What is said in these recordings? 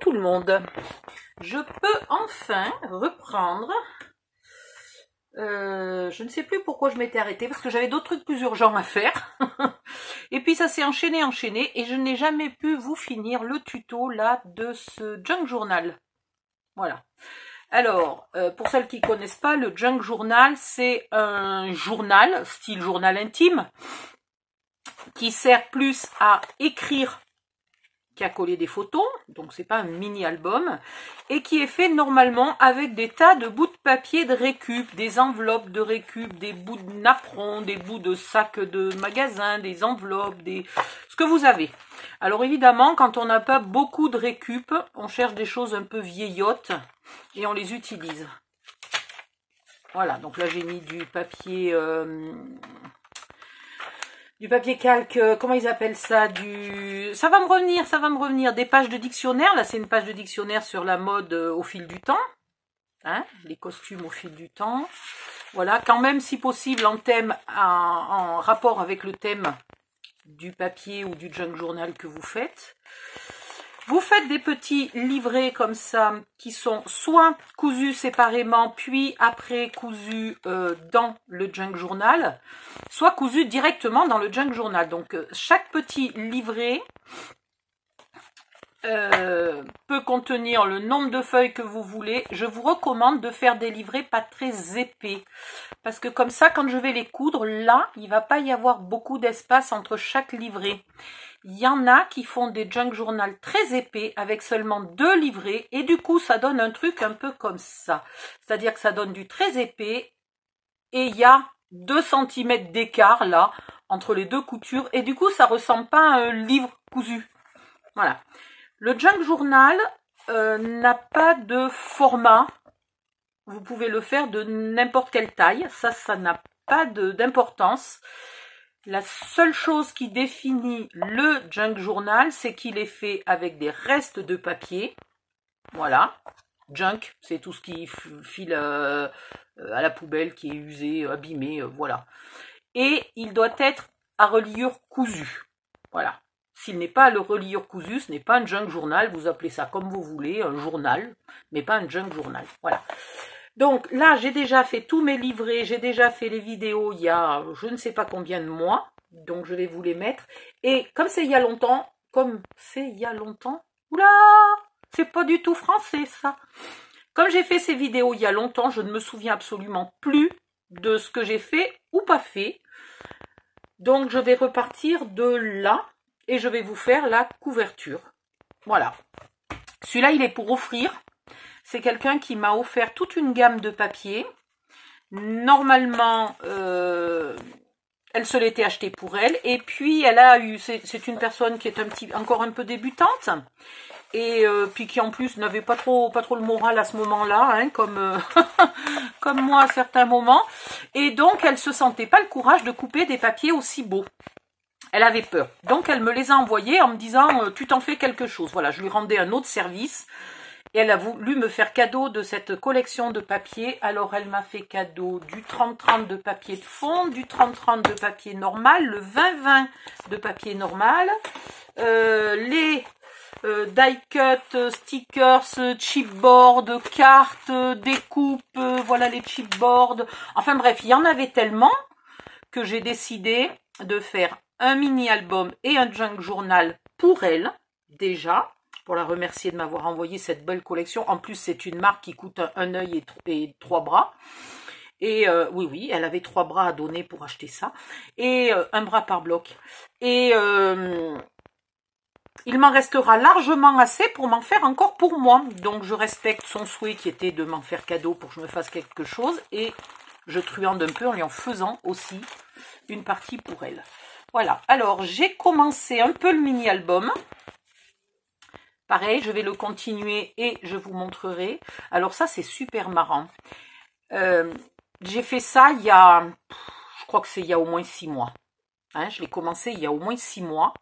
tout le monde. Je peux enfin reprendre. Je ne sais plus pourquoi je m'étais arrêtée, parce que j'avais d'autres trucs plus urgents à faire. Et puis ça s'est enchaîné, et je n'ai jamais pu vous finir le tuto là de ce junk journal. Voilà. Alors, pour celles qui ne connaissent pas, le junk journal, c'est un journal, style journal intime, qui sert plus à écrire qu'à coller des photos, donc c'est pas un mini-album, et qui est fait normalement avec des tas de bouts de papier de récup, des enveloppes de récup, des bouts de napperons, des bouts de sacs de magasin, des enveloppes, ce que vous avez. Alors évidemment, quand on n'a pas beaucoup de récup, on cherche des choses un peu vieillottes et on les utilise. Voilà, donc là j'ai mis du papier calque, comment ils appellent ça, ça va me revenir, des pages de dictionnaire. Là c'est une page de dictionnaire sur la mode au fil du temps, hein, les costumes au fil du temps. Voilà, quand même si possible en thème, en rapport avec le thème du papier ou du junk journal que vous faites. Vous faites des petits livrets comme ça qui sont soit cousus séparément puis après cousus dans le junk journal, soit cousus directement dans le junk journal. Donc chaque petit livret peut contenir le nombre de feuilles que vous voulez. Je vous recommande de faire des livrets pas très épais parce que comme ça quand je vais les coudre, là il ne va pas y avoir beaucoup d'espace entre chaque livret. Il y en a qui font des junk journal très épais avec seulement 2 livrets et du coup ça donne un truc un peu comme ça. C'est-à-dire que ça donne du très épais et il y a 2 cm d'écart là entre les 2 coutures et du coup ça ressemble pas à un livre cousu. Voilà. Le junk journal n'a pas de format. Vous pouvez le faire de n'importe quelle taille. Ça n'a pas d'importance. La seule chose qui définit le junk journal, c'est qu'il est fait avec des restes de papier. Voilà. Junk, c'est tout ce qui file à la poubelle, qui est usé, abîmé, voilà. Et il doit être à reliure cousue. Voilà. S'il n'est pas à la reliure cousue, ce n'est pas un junk journal. Vous appelez ça comme vous voulez, un journal, mais pas un junk journal. Voilà. Donc là, j'ai déjà fait tous mes livrets, j'ai déjà fait les vidéos il y a je ne sais pas combien de mois. Donc je vais vous les mettre. Et comme c'est il y a longtemps, oula, c'est pas du tout français ça. Comme j'ai fait ces vidéos il y a longtemps, je ne me souviens absolument plus de ce que j'ai fait ou pas fait. Donc je vais repartir de là et je vais vous faire la couverture. Voilà. Celui-là, il est pour offrir. C'est quelqu'un qui m'a offert toute une gamme de papier. Normalement, elle se l'était acheté pour elle. Et puis, elle a eu... C'est une personne qui est encore un peu débutante. Et puis qui, en plus, n'avait pas trop le moral à ce moment-là, hein, comme, comme moi à certains moments. Et donc, elle se sentait pas le courage de couper des papiers aussi beaux. Elle avait peur. Donc, elle me les a envoyés en me disant, tu t'en fais quelque chose. Voilà, je lui rendais un autre service. Et elle a voulu me faire cadeau de cette collection de papier. Alors, elle m'a fait cadeau du 30-30 de papier de fond, du 30-30 de papier normal, le 20-20 de papier normal, les die cut, stickers, chipboard, cartes, découpes, voilà les chipboards. Enfin bref, il y en avait tellement que j'ai décidé de faire un mini-album et un junk journal pour elle, déjà. Pour la remercier de m'avoir envoyé cette belle collection. En plus, c'est une marque qui coûte un œil et 3 bras. Et oui, elle avait 3 bras à donner pour acheter ça. Et un bras par bloc. Et il m'en restera largement assez pour m'en faire encore pour moi. Donc, je respecte son souhait qui était de m'en faire cadeau pour que je me fasse quelque chose. Et je truande un peu en lui en faisant aussi une partie pour elle. Voilà. Alors, j'ai commencé un peu le mini-album. Pareil, je vais le continuer et je vous montrerai. Alors ça, c'est super marrant. J'ai fait ça il y a, je crois que c'est il y a au moins 6 mois. Hein, je l'ai commencé il y a au moins 6 mois.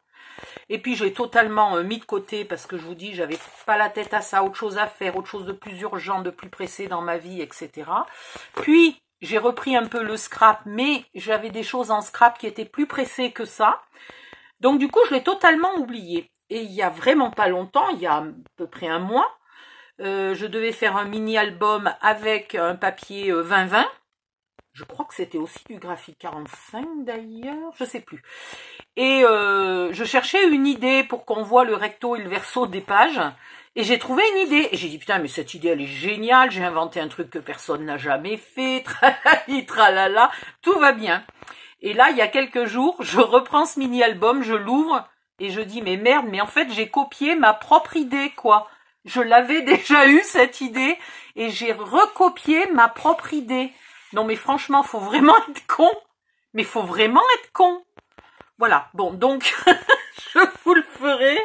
Et puis, je l'ai totalement mis de côté parce que je vous dis, j'avais pas la tête à ça, autre chose à faire, autre chose de plus urgent, de plus pressé dans ma vie, etc. Puis, j'ai repris un peu le scrap, mais j'avais des choses en scrap qui étaient plus pressées que ça. Donc, du coup, je l'ai totalement oublié. Et il y a vraiment pas longtemps, il y a à peu près un mois, je devais faire un mini-album avec un papier 20-20. Je crois que c'était aussi du graphique 45 d'ailleurs, je sais plus. Et je cherchais une idée pour qu'on voit le recto et le verso des pages. Et j'ai trouvé une idée. Et j'ai dit, putain, mais cette idée, elle est géniale. J'ai inventé un truc que personne n'a jamais fait. Tralali, tralala. Tout va bien. Et là, il y a quelques jours, je reprends ce mini-album, je l'ouvre et je dis, mais merde, mais en fait, j'ai copié ma propre idée, quoi. Je l'avais déjà eu, cette idée, et j'ai recopié ma propre idée. Non, mais franchement, faut vraiment être con. Mais faut vraiment être con. Voilà. Bon, donc, je vous le ferai.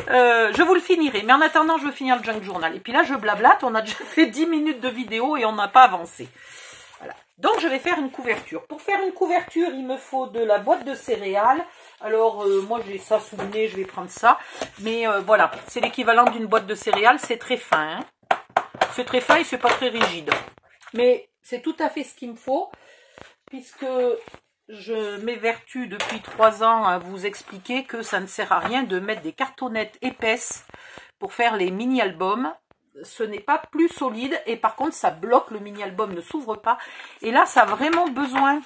Je vous le finirai. Mais en attendant, je veux finir le junk journal. Et puis là, je blablate. On a déjà fait 10 minutes de vidéo et on n'a pas avancé. Voilà. Donc, je vais faire une couverture. Pour faire une couverture, il me faut de la boîte de céréales. Alors, moi, j'ai ça sous le nez. Je vais prendre ça. Mais voilà, c'est l'équivalent d'une boîte de céréales. C'est très fin. Hein. C'est très fin et c'est pas très rigide. Mais c'est tout à fait ce qu'il me faut. Puisque je m'évertue depuis 3 ans à vous expliquer que ça ne sert à rien de mettre des cartonnettes épaisses pour faire les mini-albums. Ce n'est pas plus solide et par contre ça bloque, le mini-album ne s'ouvre pas. Et là, ça a vraiment besoin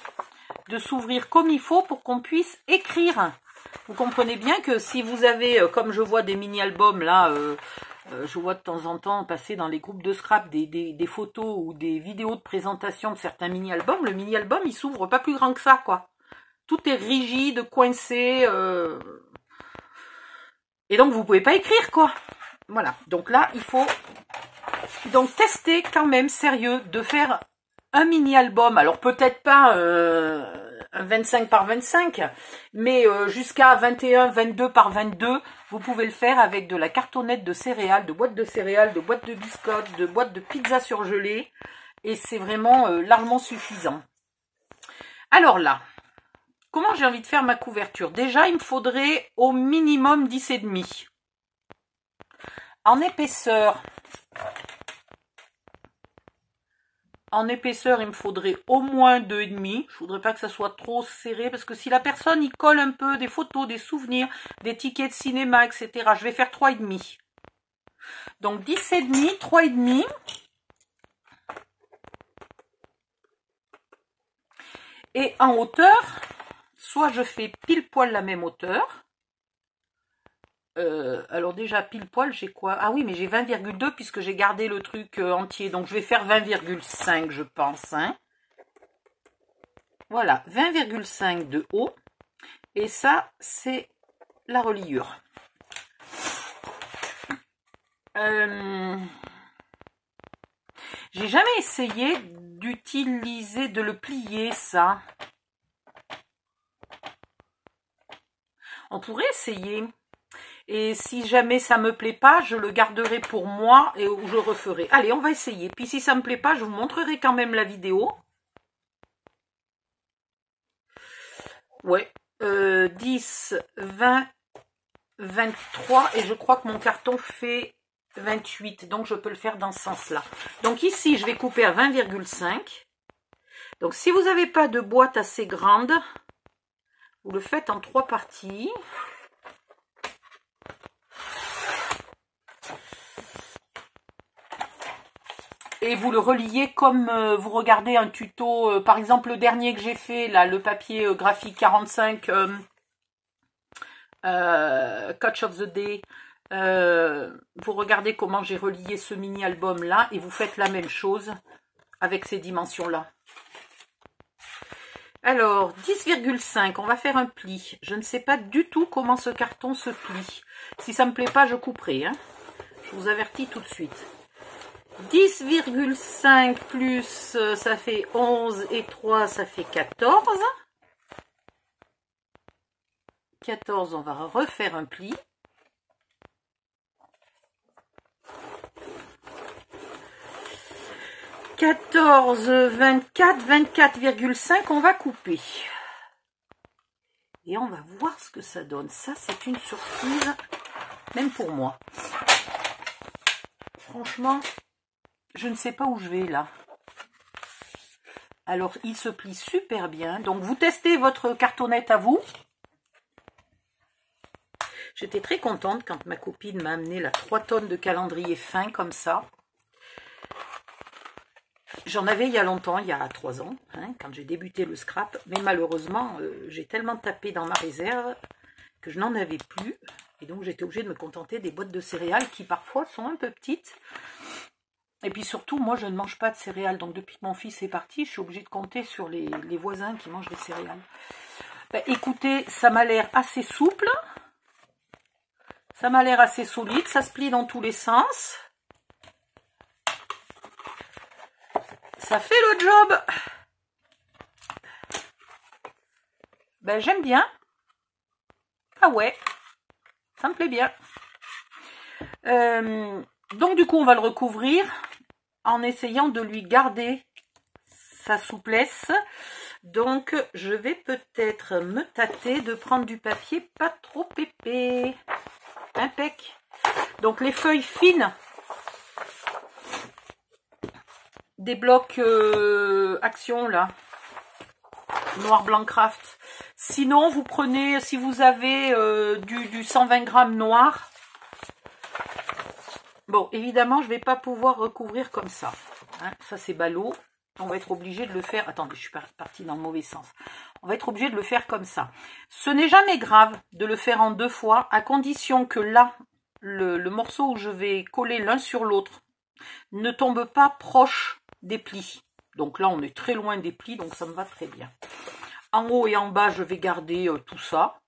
de s'ouvrir comme il faut pour qu'on puisse écrire. Vous comprenez bien que si vous avez, comme je vois des mini-albums là, je vois de temps en temps passer dans les groupes de scrap des photos ou des vidéos de présentation de certains mini-albums. Le mini-album, il s'ouvre pas plus grand que ça, quoi. Tout est rigide, coincé. Et donc, vous pouvez pas écrire, quoi. Voilà. Donc là, il faut donc tester quand même, sérieux, de faire un mini-album. Alors, peut-être pas un 25 par 25, mais jusqu'à 21, 22 par 22, vous pouvez le faire avec de la cartonnette de céréales, de boîtes de céréales, de boîtes de biscottes, de boîtes de pizza surgelées, et c'est vraiment largement suffisant. Alors là, comment j'ai envie de faire ma couverture? Déjà, il me faudrait au minimum 10,5. En épaisseur, il me faudrait au moins 2,5. Je voudrais pas que ça soit trop serré parce que si la personne y colle un peu des photos, des souvenirs, des tickets de cinéma, etc., je vais faire 3,5. Donc 10,5, 3,5. Et en hauteur, soit je fais pile poil la même hauteur. Alors déjà pile poil j'ai quoi? Ah oui, mais j'ai 20,2 puisque j'ai gardé le truc entier, donc je vais faire 20,5 je pense, hein. Voilà, 20,5 de haut, et ça c'est la reliure. J'ai jamais essayé d'utiliser, de le plier ça. On pourrait essayer. Et si jamais ça me plaît pas, je le garderai pour moi et je referai. Allez, on va essayer. Puis si ça me plaît pas, je vous montrerai quand même la vidéo. Ouais. 10, 20, 23. Et je crois que mon carton fait 28. Donc je peux le faire dans ce sens-là. Donc ici, je vais couper à 20,5. Donc si vous n'avez pas de boîte assez grande, vous le faites en 3 parties. Et vous le reliez comme vous regardez un tuto, par exemple le dernier que j'ai fait, là, le papier graphique 45, Catch of the Day, vous regardez comment j'ai relié ce mini-album là, et vous faites la même chose avec ces dimensions-là. Alors, 10,5, on va faire un pli. Je ne sais pas du tout comment ce carton se plie. Si ça ne me plaît pas, je couperai, hein. Je vous avertis tout de suite. 10,5 plus, ça fait 11 et 3, ça fait 14. 14, on va refaire un pli. « 14, 24, 24,5, on va couper. Et on va voir ce que ça donne. Ça, c'est une surprise, même pour moi. Franchement, je ne sais pas où je vais là. Alors, il se plie super bien. Donc, vous testez votre cartonnette à vous. J'étais très contente quand ma copine m'a amené la 3 tonnes de calendrier fin comme ça. J'en avais il y a longtemps, il y a 3 ans, hein, quand j'ai débuté le scrap. Mais malheureusement, j'ai tellement tapé dans ma réserve que je n'en avais plus. Et donc j'étais obligée de me contenter des boîtes de céréales qui parfois sont un peu petites. Et puis surtout, moi je ne mange pas de céréales. Donc depuis que mon fils est parti, je suis obligée de compter sur les voisins qui mangent des céréales. Ben, écoutez, ça m'a l'air assez souple. Ça m'a l'air assez solide. Ça se plie dans tous les sens. Ça fait le job. Ben j'aime bien. Ah ouais, ça me plaît bien. Donc du coup, on va le recouvrir en essayant de lui garder sa souplesse. Donc, je vais peut-être me tâter de prendre du papier pas trop épais. Impec. Donc, les feuilles fines des blocs Action, là. Noir blanc craft. Sinon, vous prenez, si vous avez du 120 grammes noir. Bon, évidemment, je ne vais pas pouvoir recouvrir comme ça. Hein, ça, c'est ballot. On va être obligé de le faire. Attendez, je suis partie dans le mauvais sens. On va être obligé de le faire comme ça. Ce n'est jamais grave de le faire en 2 fois, à condition que là, le morceau où je vais coller l'un sur l'autre ne tombe pas proche des plis. Donc là, on est très loin des plis, donc ça me va très bien. En haut et en bas, je vais garder tout ça.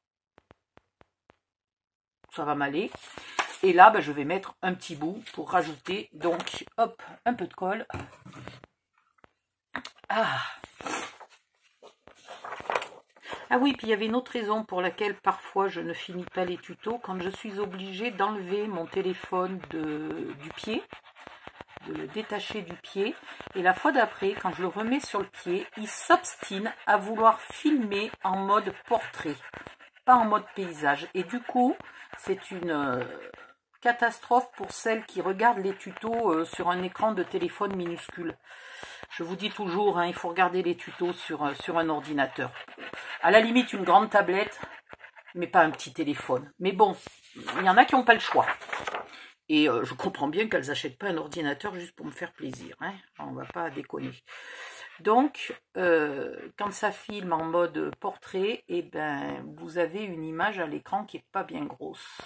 Ça va m'aller. Et là, ben, je vais mettre un petit bout pour rajouter, donc, hop, un peu de colle. Ah oui, puis il y avait une autre raison pour laquelle parfois je ne finis pas les tutos, quand je suis obligée d'enlever mon téléphone du pied, de le détacher du pied, et la fois d'après, quand je le remets sur le pied, il s'obstine à vouloir filmer en mode portrait, pas en mode paysage. Et du coup, c'est une catastrophe pour celles qui regardent les tutos sur un écran de téléphone minuscule. Je vous dis toujours, hein, il faut regarder les tutos sur un ordinateur. À la limite, une grande tablette, mais pas un petit téléphone. Mais bon, il y en a qui n'ont pas le choix. Et je comprends bien qu'elles n'achètent pas un ordinateur juste pour me faire plaisir. Hein. On ne va pas déconner. Donc, quand ça filme en mode portrait, eh ben, vous avez une image à l'écran qui n'est pas bien grosse.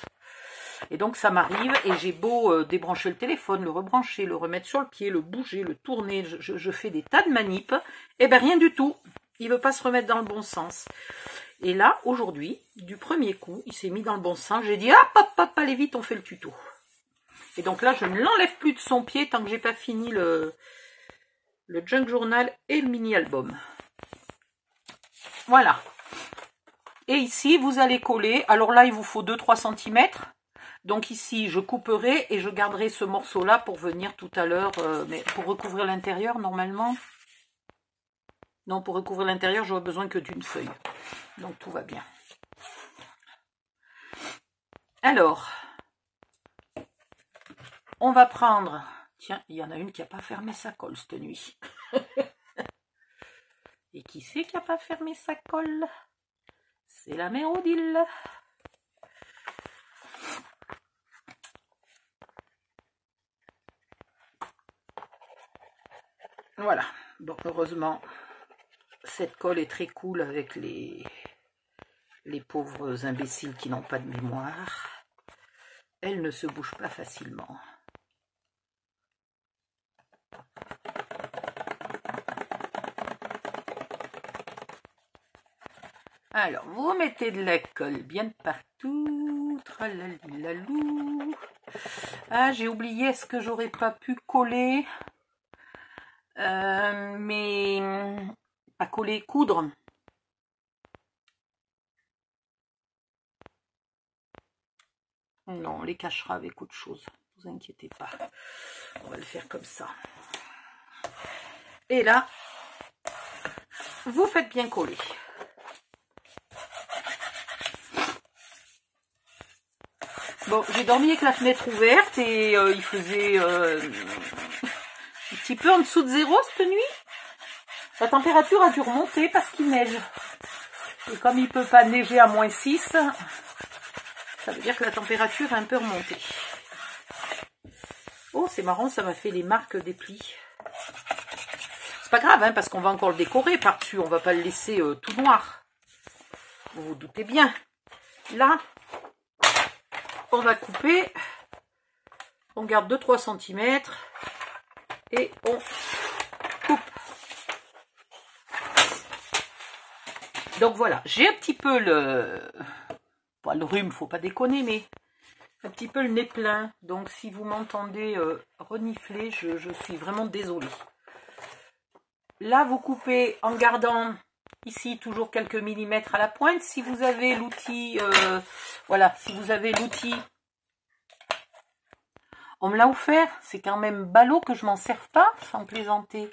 Et donc ça m'arrive et j'ai beau débrancher le téléphone, le rebrancher, le remettre sur le pied, le bouger, le tourner, je fais des tas de manips, et ben rien du tout, il ne veut pas se remettre dans le bon sens. Et là, aujourd'hui, du premier coup, il s'est mis dans le bon sens, j'ai dit hop, hop, hop, allez vite, on fait le tuto. Et donc là, je ne l'enlève plus de son pied tant que j'ai pas fini le junk journal et le mini-album. Voilà. Et ici, vous allez coller, alors là, il vous faut 2-3 cm. Donc ici, je couperai et je garderai ce morceau-là pour venir tout à l'heure. Mais pour recouvrir l'intérieur, normalement. Non, pour recouvrir l'intérieur, j'aurai besoin que d'une feuille. Donc tout va bien. Alors, on va prendre... Tiens, il y en a une qui n'a pas fermé sa colle cette nuit. Et qui c'est qui n'a pas fermé sa colle? C'est la mère Odile. Voilà, bon, heureusement, cette colle est très cool avec les pauvres imbéciles qui n'ont pas de mémoire. Elle ne se bouge pas facilement. Alors, vous mettez de la colle bien partout. Tralalilalou. Ah, j'ai oublié, est-ce que j'aurais pas pu coller mais pas coller, coudre. Non, on les cachera avec autre chose. Ne vous inquiétez pas. On va le faire comme ça. Et là, vous faites bien coller. Bon, j'ai dormi avec la fenêtre ouverte et il faisait un petit peu en dessous de 0 cette nuit. La température a dû remonter parce qu'il neige. Et comme il ne peut pas neiger à -6, Ça veut dire que la température est un peu remontée. Oh, c'est marrant, ça m'a fait les marques des plis. C'est pas grave, hein, parce qu'on va encore le décorer par-dessus. On va pas le laisser tout noir. Vous vous doutez bien. Là, on va couper. On garde 2-3 cm. Et on coupe. Donc voilà, j'ai un petit peu le rhume, faut pas déconner, mais un petit peu le nez plein. Donc si vous m'entendez renifler, je suis vraiment désolée. Là, vous coupez en gardant ici toujours quelques millimètres à la pointe. Si vous avez l'outil, voilà, si vous avez l'outil, on me l'a offert. C'est quand même ballot que je m'en serve pas, sans plaisanter.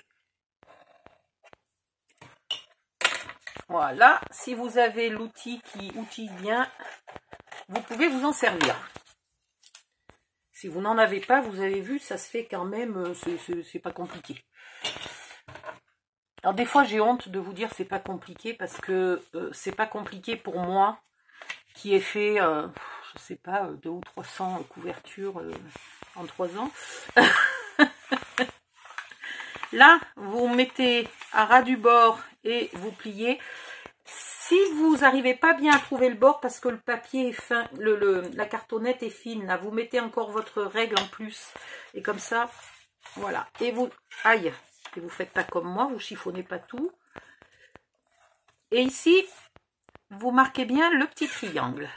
Voilà, si vous avez l'outil qui outille bien, vous pouvez vous en servir. Si vous n'en avez pas, vous avez vu, ça se fait quand même, c'est pas compliqué. Alors des fois, j'ai honte de vous dire c'est pas compliqué parce que c'est pas compliqué pour moi qui ai fait, je sais pas, 200 ou 300 couvertures en 3 ans. Là, vous mettez à ras du bord et vous pliez. Si vous n'arrivez pas bien à trouver le bord parce que le papier est fin, la cartonnette est fine, là, vous mettez encore votre règle en plus. Et comme ça, voilà. Et vous, aïe, et vous faites pas comme moi, vous chiffonnez pas tout. Et ici, vous marquez bien le petit triangle.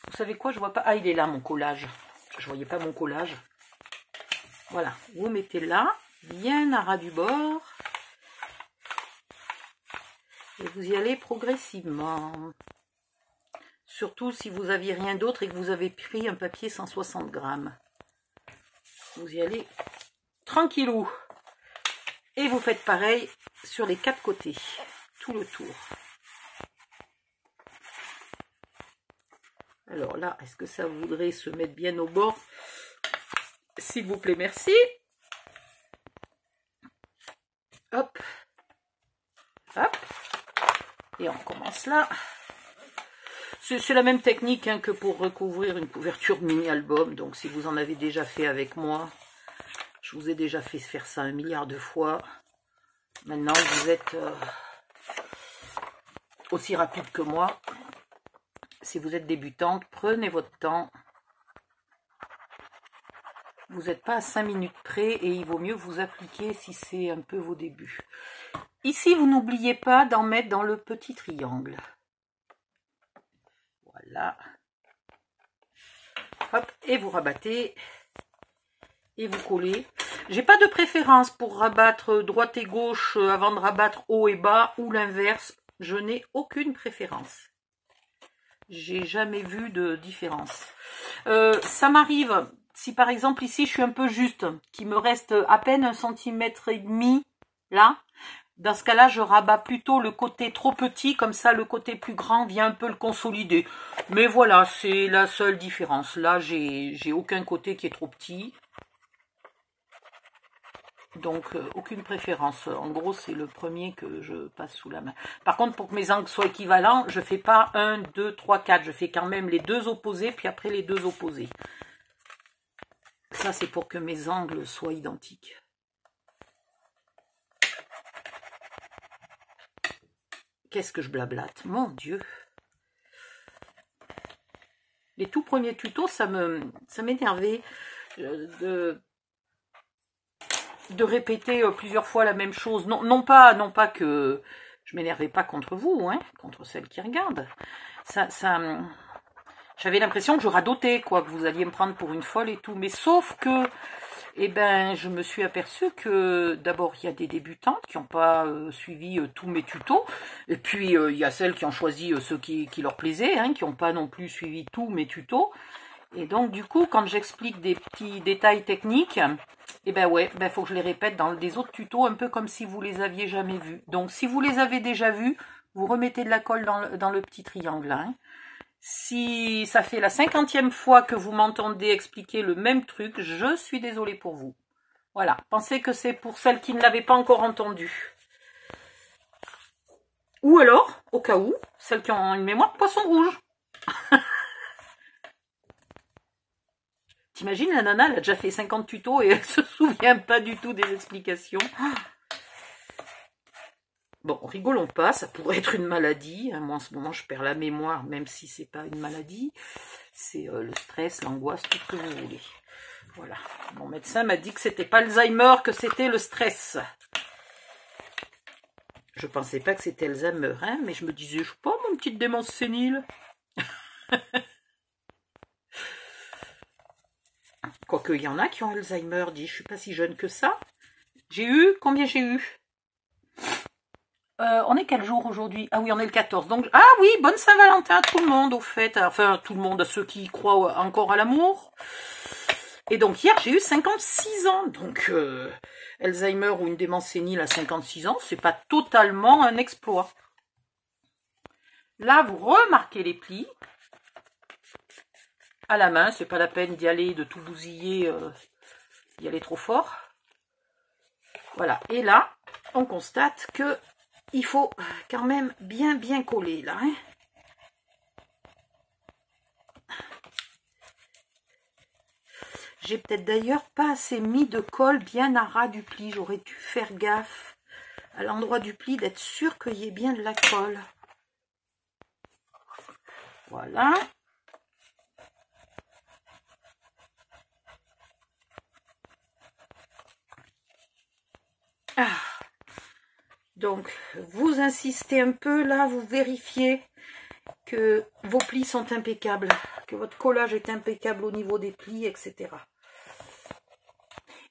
Vous savez quoi, je vois pas. Ah, il est là mon collage. Je voyais pas mon collage. Voilà, vous mettez là, bien à ras du bord. Et vous y allez progressivement. Surtout si vous n'aviez rien d'autre et que vous avez pris un papier 160 grammes. Vous y allez tranquillou. Et vous faites pareil sur les 4 côtés. Tout le tour. Alors là, est-ce que ça voudrait se mettre bien au bord? S'il vous plaît, merci. Hop. Hop. Et on commence là. C'est la même technique hein, que pour recouvrir une couverture mini-album. Donc si vous en avez déjà fait avec moi, je vous ai déjà fait faire ça 1 milliard de fois. Maintenant, vous êtes aussi rapide que moi. Si vous êtes débutante, prenez votre temps. Vous n'êtes pas à 5 minutes près et il vaut mieux vous appliquer si c'est un peu vos débuts. Ici, vous n'oubliez pas d'en mettre dans le petit triangle. Voilà. Hop, et vous rabattez. Et vous collez. J'ai pas de préférence pour rabattre droite et gauche avant de rabattre haut et bas ou l'inverse. Je n'ai aucune préférence. J'ai jamais vu de différence. Ça m'arrive, si par exemple ici je suis un peu juste, qu'il me reste à peine 1,5 cm là, dans ce cas-là je rabats plutôt le côté trop petit, comme ça le côté plus grand vient un peu le consolider. Mais voilà, c'est la seule différence. Là j'ai aucun côté qui est trop petit. Donc, aucune préférence. En gros, c'est le premier que je passe sous la main. Par contre, pour que mes angles soient équivalents, je ne fais pas 1, 2, 3, 4. Je fais quand même les deux opposés, puis après les deux opposés. Ça, c'est pour que mes angles soient identiques. Qu'est-ce que je blablate? Mon Dieu! Les tout premiers tutos, ça m'énervait de répéter plusieurs fois la même chose. Non pas que je m'énervais pas contre vous, hein, contre celles qui regardent. J'avais l'impression que je radotais, quoi, que vous alliez me prendre pour une folle et tout. Mais sauf que, eh ben, je me suis aperçue que d'abord, il y a des débutantes qui n'ont pas suivi tous mes tutos. Et puis, il y a celles qui ont choisi ceux qui leur plaisaient, hein, qui n'ont pas non plus suivi tous mes tutos. Et donc, du coup, quand j'explique des petits détails techniques, eh ben ouais, ben faut que je les répète dans des autres tutos, un peu comme si vous les aviez jamais vus. Donc, si vous les avez déjà vus, vous remettez de la colle dans le petit triangle. Hein. Si ça fait la 50e fois que vous m'entendez expliquer le même truc, je suis désolée pour vous. Voilà, pensez que c'est pour celles qui ne l'avaient pas encore entendu. Ou alors, au cas où, celles qui ont une mémoire de poisson rouge. T'imagines, la nana, elle a déjà fait 50 tutos et elle se souvient pas du tout des explications. Bon, rigolons pas, ça pourrait être une maladie. Moi, en ce moment, je perds la mémoire, même si c'est pas une maladie. C'est le stress, l'angoisse, tout ce que vous voulez. Voilà. Mon médecin m'a dit que c'était pas Alzheimer, que c'était le stress. Je pensais pas que c'était Alzheimer, hein, mais je me disais, je sais pas, mon petite démence sénile. Quoique, il y en a qui ont Alzheimer, dit, je suis pas si jeune que ça. J'ai eu, combien j'ai eu? On est quel jour aujourd'hui? Ah oui, on est le 14. Donc, ah oui, bonne Saint-Valentin à tout le monde, au fait. Enfin, tout le monde, à ceux qui croient encore à l'amour. Et donc, hier, j'ai eu 56 ans. Donc, Alzheimer ou une démence sénile à 56 ans, c'est pas totalement un exploit. Là, vous remarquez les plis. À la main, c'est pas la peine d'y aller, de tout bousiller, d'y aller trop fort. Voilà. Et là, on constate que il faut quand même bien coller là. Hein. J'ai peut-être d'ailleurs pas assez mis de colle bien à ras du pli. J'aurais dû faire gaffe à l'endroit du pli d'être sûr qu'il y ait bien de la colle. Voilà. Ah. Donc, vous insistez un peu là, vous vérifiez que vos plis sont impeccables, que votre collage est impeccable au niveau des plis, etc.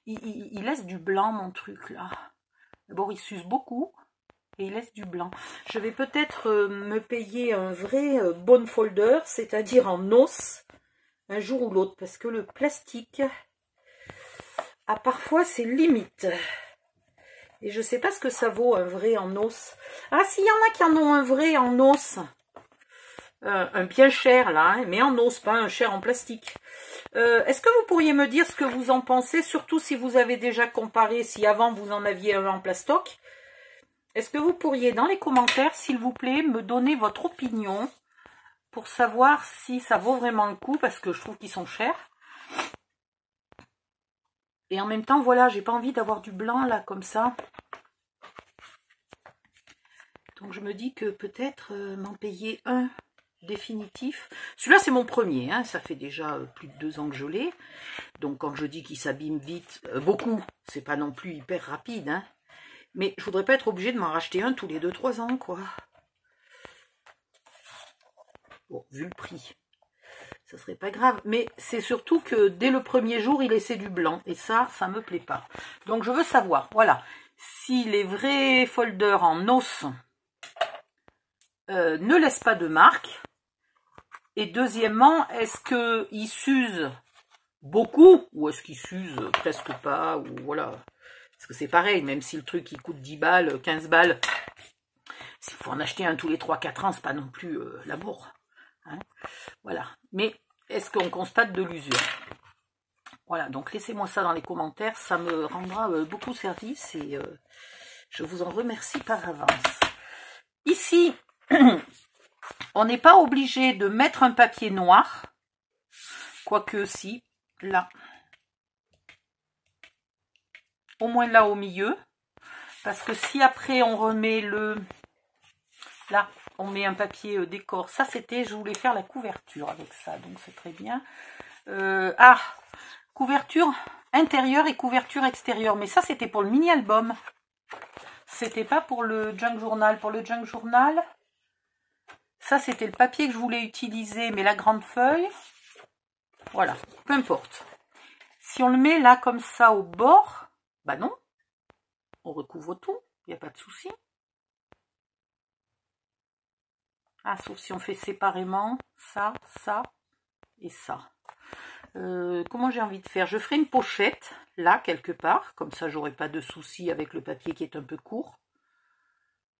Il laisse du blanc, mon truc, là. D'abord, il s'use beaucoup et il laisse du blanc. Je vais peut-être me payer un vrai bone folder, c'est-à-dire en os, un jour ou l'autre, parce que le plastique a parfois ses limites. Et je ne sais pas ce que ça vaut, un vrai en os. Ah, s'il y en a qui en ont un vrai en os, un bien cher, là, hein, mais en os, pas un cher en plastique. Est-ce que vous pourriez me dire ce que vous en pensez, surtout si vous avez déjà comparé, si avant vous en aviez un en plastoc? Est-ce que vous pourriez, dans les commentaires, s'il vous plaît, me donner votre opinion pour savoir si ça vaut vraiment le coup, parce que je trouve qu'ils sont chers. Et en même temps, voilà, j'ai pas envie d'avoir du blanc, là, comme ça. Donc, je me dis que peut-être m'en payer un définitif. Celui-là, c'est mon premier, hein, ça fait déjà plus de 2 ans que je l'ai. Donc, quand je dis qu'il s'abîme vite, beaucoup, c'est pas non plus hyper rapide, hein. Mais je voudrais pas être obligée de m'en racheter un tous les 2-3 ans, quoi. Bon, vu le prix, ça serait pas grave. Mais c'est surtout que dès le premier jour, il laissait du blanc. Et ça me plaît pas. Donc, je veux savoir, voilà, si les vrais folders en os ne laissent pas de marque. Et deuxièmement, est-ce qu'ils s'usent beaucoup ou est-ce qu'ils s'usent presque pas, ou voilà. Parce que c'est pareil, même si le truc il coûte 10 balles, 15 balles, s'il faut en acheter un tous les 3-4 ans, c'est pas non plus l'amour. Hein, voilà. Mais est-ce qu'on constate de l'usure? Voilà, donc laissez-moi ça dans les commentaires, ça me rendra beaucoup service et je vous en remercie par avance. Ici, on n'est pas obligé de mettre un papier noir, quoique si, là. Au moins là au milieu, parce que si après on remet le... Là, on met un papier décor. Ça, c'était, je voulais faire la couverture avec ça, donc c'est très bien. Ah, couverture intérieure et couverture extérieure. Mais ça, c'était pour le mini-album. C'était pas pour le junk journal. Pour le junk journal, ça, c'était le papier que je voulais utiliser, mais la grande feuille. Voilà, peu importe. Si on le met là, comme ça, au bord, bah non, on recouvre tout, il n'y a pas de souci. Ah, sauf si on fait séparément ça, ça et ça. Comment j'ai envie de faire? Je ferai une pochette, là, quelque part. Comme ça, j'aurai pas de souci avec le papier qui est un peu court.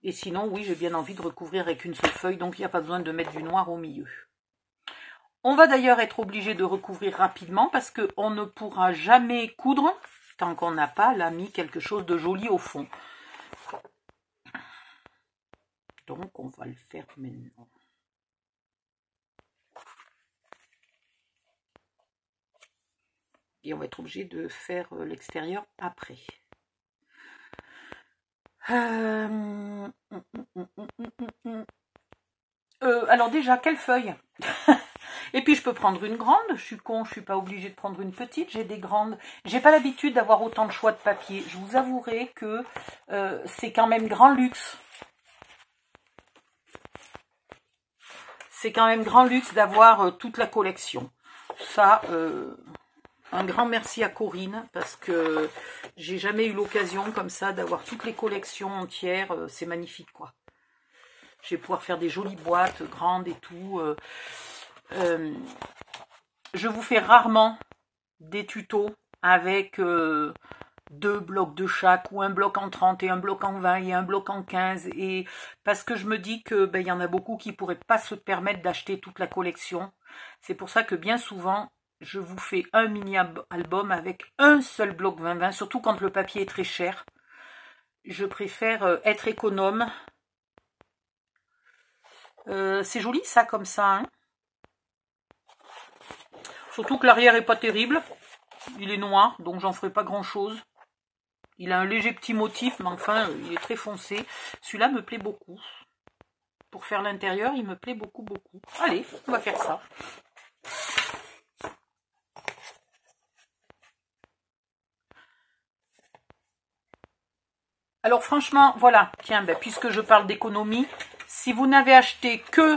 Et sinon, oui, j'ai bien envie de recouvrir avec une seule feuille. Donc, il n'y a pas besoin de mettre du noir au milieu. On va d'ailleurs être obligé de recouvrir rapidement parce qu'on ne pourra jamais coudre tant qu'on n'a pas là mis quelque chose de joli au fond. Donc, on va le faire maintenant. Et on va être obligé de faire l'extérieur après. Alors déjà, quelle feuille? Et puis je peux prendre une grande, je suis con, je suis pas obligée de prendre une petite, j'ai des grandes. J'ai pas l'habitude d'avoir autant de choix de papier. Je vous avouerai que c'est quand même grand luxe. C'est quand même grand luxe d'avoir toute la collection. Ça, un grand merci à Corinne, parce que j'ai jamais eu l'occasion comme ça d'avoir toutes les collections entières. C'est magnifique, quoi. Je vais pouvoir faire des jolies boîtes grandes et tout. Je vous fais rarement des tutos avec 2 blocs de chaque, ou un bloc en 30 et un bloc en 20 et un bloc en 15, et parce que je me dis que y en a beaucoup qui pourraient pas se permettre d'acheter toute la collection. C'est pour ça que bien souvent je vous fais un mini album avec un seul bloc 20-20, surtout quand le papier est très cher. Je préfère être économe. C'est joli ça comme ça, hein. Surtout que l'arrière est pas terrible. Il est noir, donc j'en ferai pas grand chose. Il a un léger petit motif, mais enfin, il est très foncé. Celui-là me plaît beaucoup. Pour faire l'intérieur, il me plaît beaucoup, beaucoup. Allez, on va faire ça. Alors franchement, voilà. Tiens, puisque je parle d'économie, si vous n'avez acheté que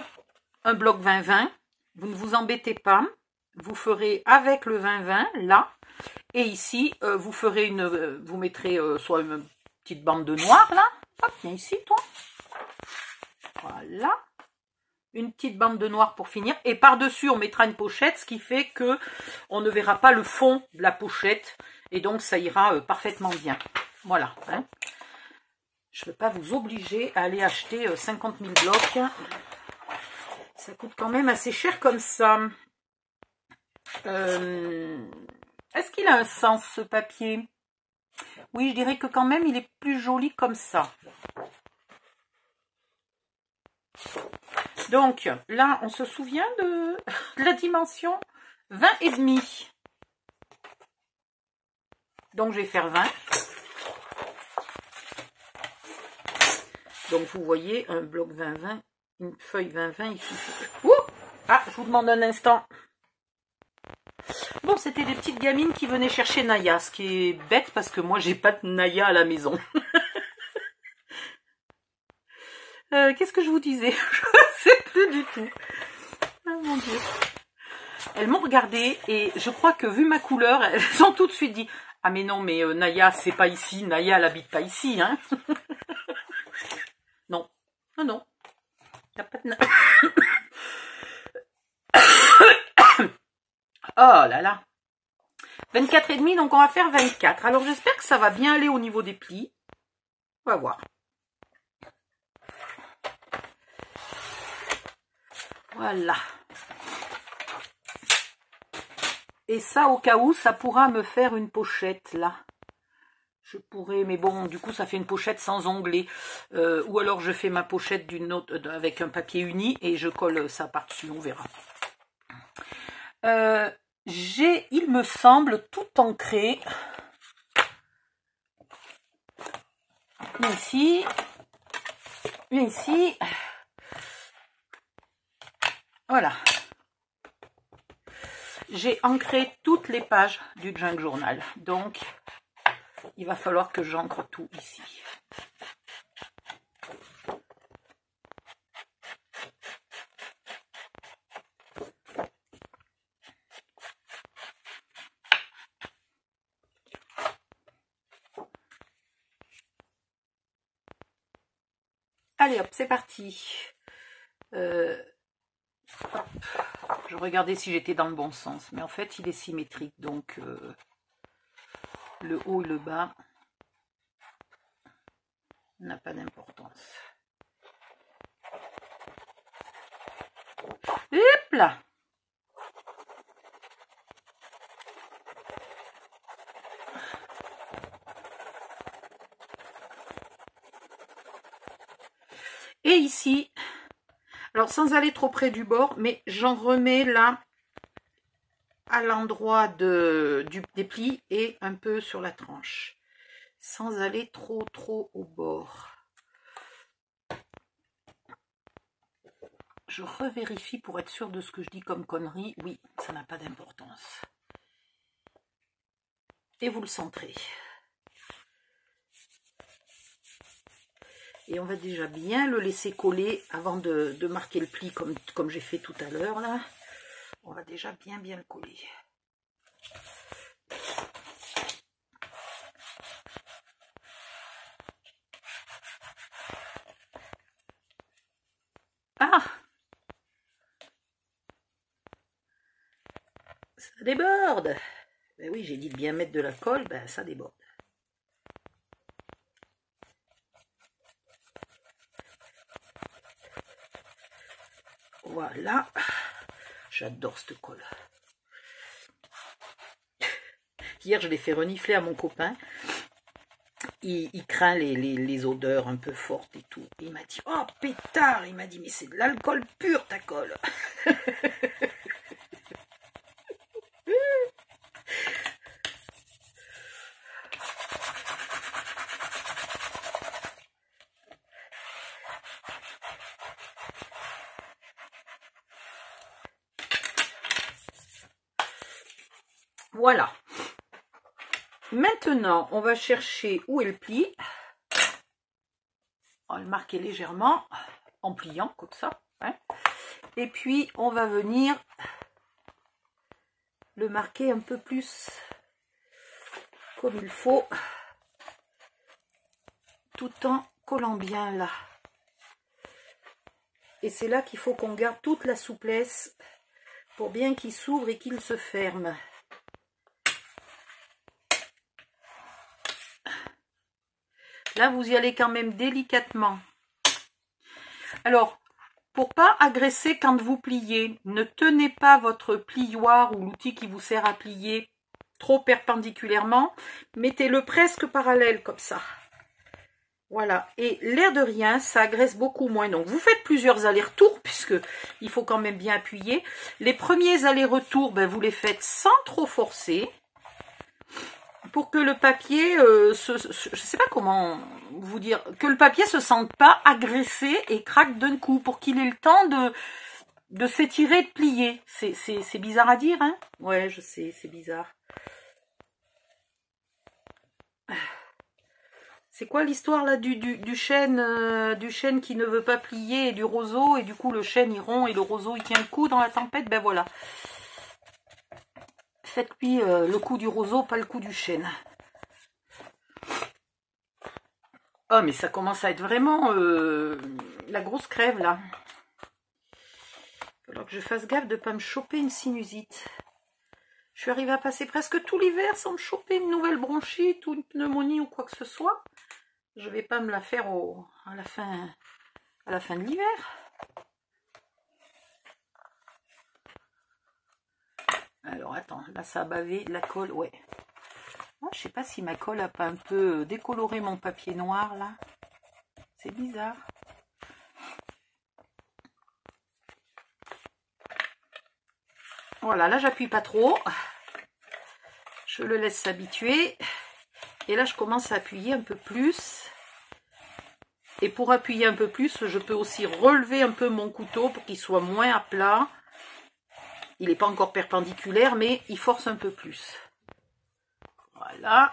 un bloc 20-20, vous ne vous embêtez pas. Vous ferez avec le 20-20, là. Et ici, vous ferez vous mettrez soit une petite bande de noir, là. Hop, viens ici, toi. Voilà. Une petite bande de noir pour finir. Et par-dessus, on mettra une pochette, ce qui fait que on ne verra pas le fond de la pochette. Et donc, ça ira parfaitement bien. Voilà. Hein. Je ne veux pas vous obliger à aller acheter 50 000 blocs. Ça coûte quand même assez cher comme ça. Est-ce qu'il a un sens, ce papier? Oui, je dirais que quand même, il est plus joli comme ça. Donc, là, on se souvient de la dimension 20,5. Donc, je vais faire 20. Donc, vous voyez, un bloc 20-20, une feuille 20-20, il suffit. Ouh, ah, je vous demande un instant. Bon, c'était des petites gamines qui venaient chercher Naya, ce qui est bête parce que moi, j'ai pas de Naya à la maison. Qu'est-ce que je vous disais? Je ne sais plus du tout. Ah mon Dieu. Elles m'ont regardé et je crois que vu ma couleur, elles ont tout de suite dit « Ah mais non, mais Naya, c'est pas ici. Naya, elle habite pas ici. Hein. » Non, non, non. Il n'y a pas de... Oh là là. 24,5, donc on va faire 24. Alors j'espère que ça va bien aller au niveau des plis. On va voir. Voilà. Et ça, au cas où, ça pourra me faire une pochette, là. Je pourrais, mais bon, du coup, ça fait une pochette sans onglet. Ou alors, je fais ma pochette d'une autre, avec un papier uni et je colle ça par-dessus, on verra. J'ai, il me semble, tout ancré. Ici. Ici. Voilà. J'ai ancré toutes les pages du Junk Journal. Donc, il va falloir que j'ancre tout ici. Allez hop, c'est parti. Hop. Je regardais si j'étais dans le bon sens, mais en fait il est symétrique, donc le haut et le bas n'a pas d'importance. Hop là. Et remets ici, alors sans aller trop près du bord, mais j'en remets là à l'endroit des plis et un peu sur la tranche, sans aller trop au bord. Je revérifie pour être sûre de ce que je dis comme connerie. Oui, ça n'a pas d'importance. Et vous le centrez. Et on va déjà bien le laisser coller avant de marquer le pli comme j'ai fait tout à l'heure là. On va déjà bien le coller. Ah! Ça déborde! Ben oui, j'ai dit de bien mettre de la colle, ben ça déborde. Voilà, j'adore cette colle. Hier, je l'ai fait renifler à mon copain. Il craint les odeurs un peu fortes et tout. Et il m'a dit, oh pétard, il m'a dit, mais c'est de l'alcool pur ta colle. Voilà. Maintenant, on va chercher où est le pli. On va le marquer légèrement en pliant comme ça. Hein. Et puis, on va venir le marquer un peu plus comme il faut, tout en collant bien là. Et c'est là qu'il faut qu'on garde toute la souplesse pour bien qu'il s'ouvre et qu'il se ferme. Là, vous y allez quand même délicatement. Alors, pour pas agresser quand vous pliez, ne tenez pas votre plioir ou l'outil qui vous sert à plier trop perpendiculairement. Mettez-le presque parallèle comme ça. Voilà. Et l'air de rien, ça agresse beaucoup moins. Donc, vous faites plusieurs allers-retours puisque il faut quand même bien appuyer. Les premiers allers-retours, ben, vous les faites sans trop forcer. Pour que le papier, je ne sais pas comment vous dire, que le papier se sente pas agressé et craque d'un coup, pour qu'il ait le temps de s'étirer, de plier. C'est bizarre à dire, hein? Ouais, je sais, c'est bizarre. C'est quoi l'histoire là du chêne qui ne veut pas plier et du roseau, et du coup le chêne il rompt et le roseau il tient le coup dans la tempête? Ben voilà. Faites-lui le coup du roseau, pas le coup du chêne. Oh, mais ça commence à être vraiment la grosse crève, là. Il va falloir que je fasse gaffe de ne pas me choper une sinusite. Je suis arrivée à passer presque tout l'hiver sans me choper une nouvelle bronchite ou une pneumonie ou quoi que ce soit. Je vais pas me la faire à la fin de l'hiver. Alors, attends, là, ça a bavé de la colle, ouais. Oh, je sais pas si ma colle a pas un peu décoloré mon papier noir, là. C'est bizarre. Voilà, là, j'appuie pas trop. Je le laisse s'habituer. Et là, je commence à appuyer un peu plus. Et pour appuyer un peu plus, je peux aussi relever un peu mon couteau pour qu'il soit moins à plat. Il n'est pas encore perpendiculaire, mais il force un peu plus. Voilà.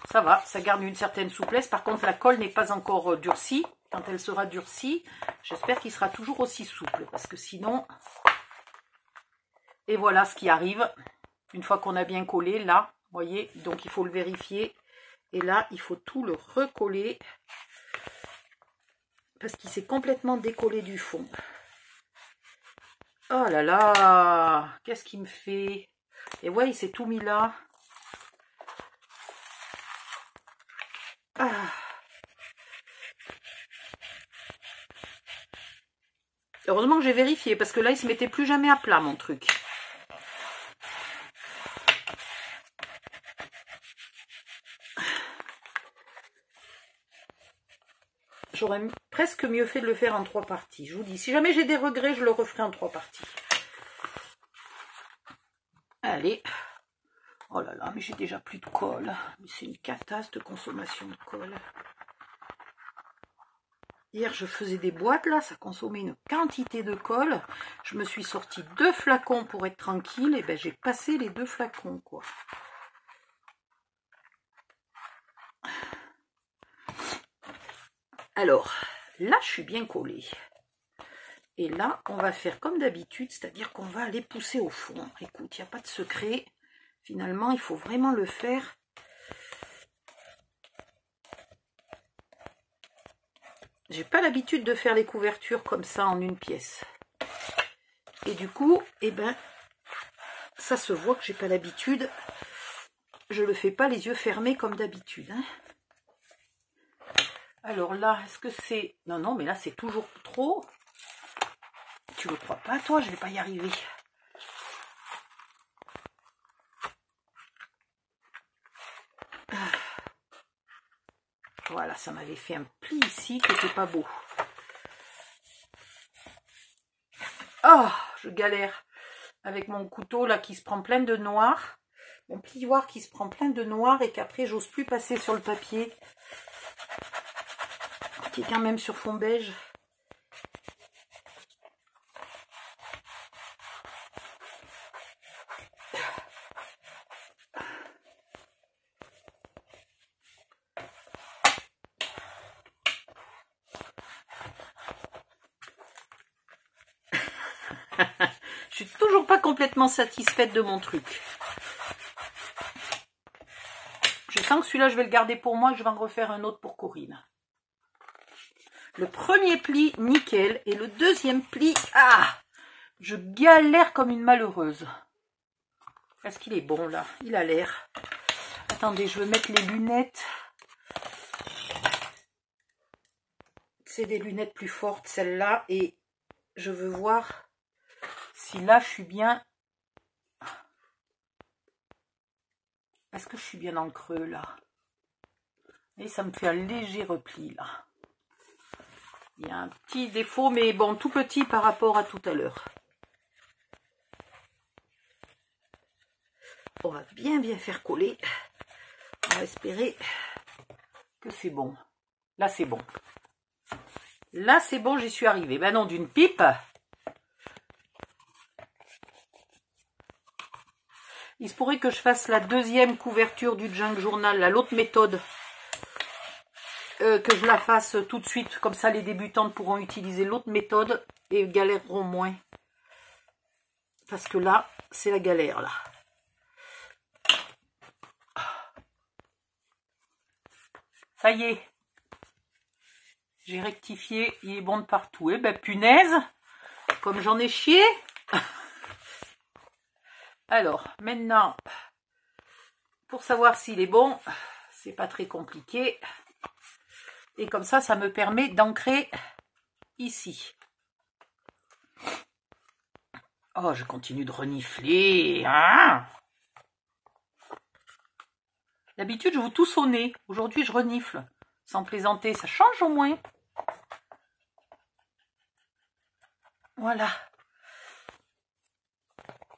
Ça va, ça garde une certaine souplesse. Par contre, la colle n'est pas encore durcie. Quand elle sera durcie, j'espère qu'il sera toujours aussi souple. Parce que sinon... Et voilà ce qui arrive. Une fois qu'on a bien collé, là, vous voyez, donc il faut le vérifier. Et là, il faut tout le recoller. Parce qu'il s'est complètement décollé du fond. Oh là là, qu'est-ce qu'il me fait? Et ouais, il s'est tout mis là. Ah. Heureusement que j'ai vérifié, parce que là, il se mettait plus jamais à plat, mon truc. j'aurais presque mieux fait de le faire en 3 parties. Je vous dis, si jamais j'ai des regrets, je le referai en 3 parties. Allez. Oh là là, mais j'ai déjà plus de colle. C'est une catastrophe de consommation de colle. Hier, je faisais des boîtes, là, ça consommait une quantité de colle. Je me suis sorti 2 flacons pour être tranquille. Et ben, j'ai passé les 2 flacons, quoi. Alors, là, je suis bien collée. Et là, on va faire comme d'habitude, c'est-à-dire qu'on va aller pousser au fond. Écoute, il n'y a pas de secret. Finalement, il faut vraiment le faire. J'ai pas l'habitude de faire les couvertures comme ça en une pièce. Et du coup, eh ben, ça se voit que j'ai pas l'habitude. Je le fais pas les yeux fermés comme d'habitude. Hein. Alors là, est-ce que c'est... Non, non, mais là, c'est toujours trop. Tu le crois pas, toi? Je vais pas y arriver. Voilà, ça m'avait fait un pli ici qui n'était pas beau. Oh, je galère avec mon couteau là qui se prend plein de noir. Mon plioir qui se prend plein de noir et qu'après j'ose plus passer sur le papier. Qui est quand même sur fond beige. Je suis toujours pas complètement satisfaite de mon truc. Je sens que celui-là, je vais le garder pour moi et je vais en refaire un autre pour Corinne. Le premier pli, nickel. Et le deuxième pli, ah! Je galère comme une malheureuse. Est-ce qu'il est bon, là? Il a l'air. Attendez, je vais mettre les lunettes. C'est des lunettes plus fortes, celles-là. Et je veux voir... si là, je suis bien... Est-ce que je suis bien dans le creux, là? Et ça me fait un léger repli, là. Il y a un petit défaut, mais bon, tout petit par rapport à tout à l'heure. On va bien faire coller. On va espérer que c'est bon. Là, c'est bon. Là, c'est bon, j'y suis arrivée. Ben non, d'une pipe... Il se pourrait que je fasse la deuxième couverture du Junk Journal, l'autre méthode, que je la fasse tout de suite, comme ça les débutantes pourront utiliser l'autre méthode et galéreront moins. Parce que là, c'est la galère, là. Ça y est, j'ai rectifié, il est bon de partout. Eh ben, punaise, comme j'en ai chié. Alors, maintenant, pour savoir s'il est bon, c'est pas très compliqué. Et comme ça, ça me permet d'ancrer ici. Oh, je continue de renifler. Hein. D'habitude, je vous tousse au nez. Aujourd'hui, je renifle. Sans plaisanter, ça change au moins. Voilà.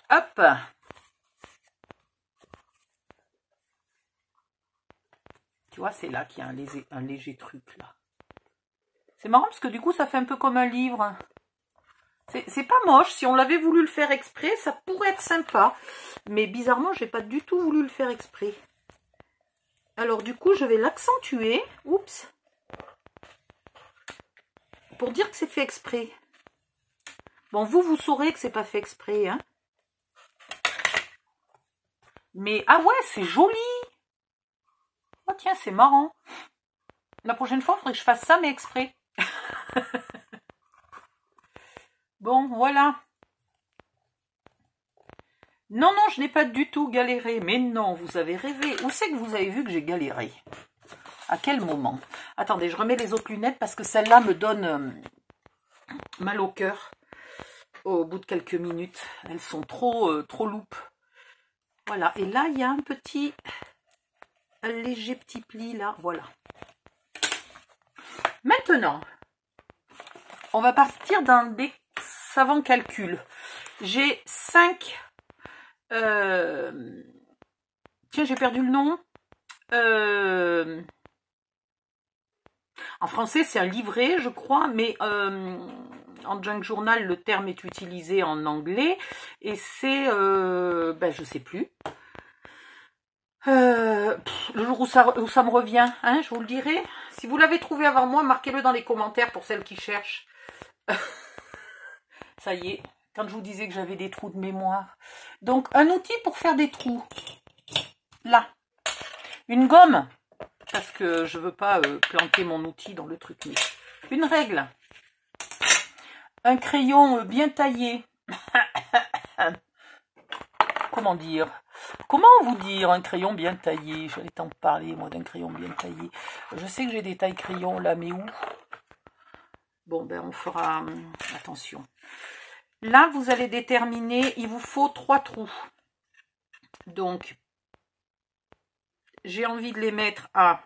Hop. Tu vois, c'est là qu'il y a un léger truc, là. C'est marrant parce que du coup, ça fait un peu comme un livre. C'est pas moche. Si on l'avait voulu le faire exprès, ça pourrait être sympa. Mais bizarrement, j'ai pas du tout voulu le faire exprès. Alors, du coup, je vais l'accentuer. Oups. Pour dire que c'est fait exprès. Bon, vous saurez que c'est pas fait exprès, hein. Mais, ah ouais, c'est joli. Oh tiens, c'est marrant. La prochaine fois, il faudrait que je fasse ça, mais exprès. Bon, voilà. Non, non, je n'ai pas du tout galéré. Mais non, vous avez rêvé. Où c'est que vous avez vu que j'ai galéré? À quel moment? Attendez, je remets les autres lunettes parce que celle-là me donne mal au cœur au bout de quelques minutes. Elles sont trop loupes. Voilà. Et là, il y a un léger petit pli, là. Voilà. Maintenant, on va partir dans des savants calculs. J'ai 5... Tiens, j'ai perdu le nom. En français, c'est un livret, je crois, mais en Junk Journal, le terme est utilisé en anglais. Et c'est... je sais plus. Le jour où ça me revient, hein, je vous le dirai. Si vous l'avez trouvé avant moi, marquez-le dans les commentaires pour celles qui cherchent. Ça y est, quand je vous disais que j'avais des trous de mémoire. Donc, un outil pour faire des trous. Là. Une gomme. Parce que je veux pas planter mon outil dans le truc. Mais une règle. Un crayon bien taillé. Comment dire? Comment vous dire un crayon bien taillé? J'allais t'en parler, moi, d'un crayon bien taillé. Je sais que j'ai des tailles crayons, là, mais où? Bon, ben, on fera attention. Là, vous allez déterminer, il vous faut 3 trous. Donc, j'ai envie de les mettre à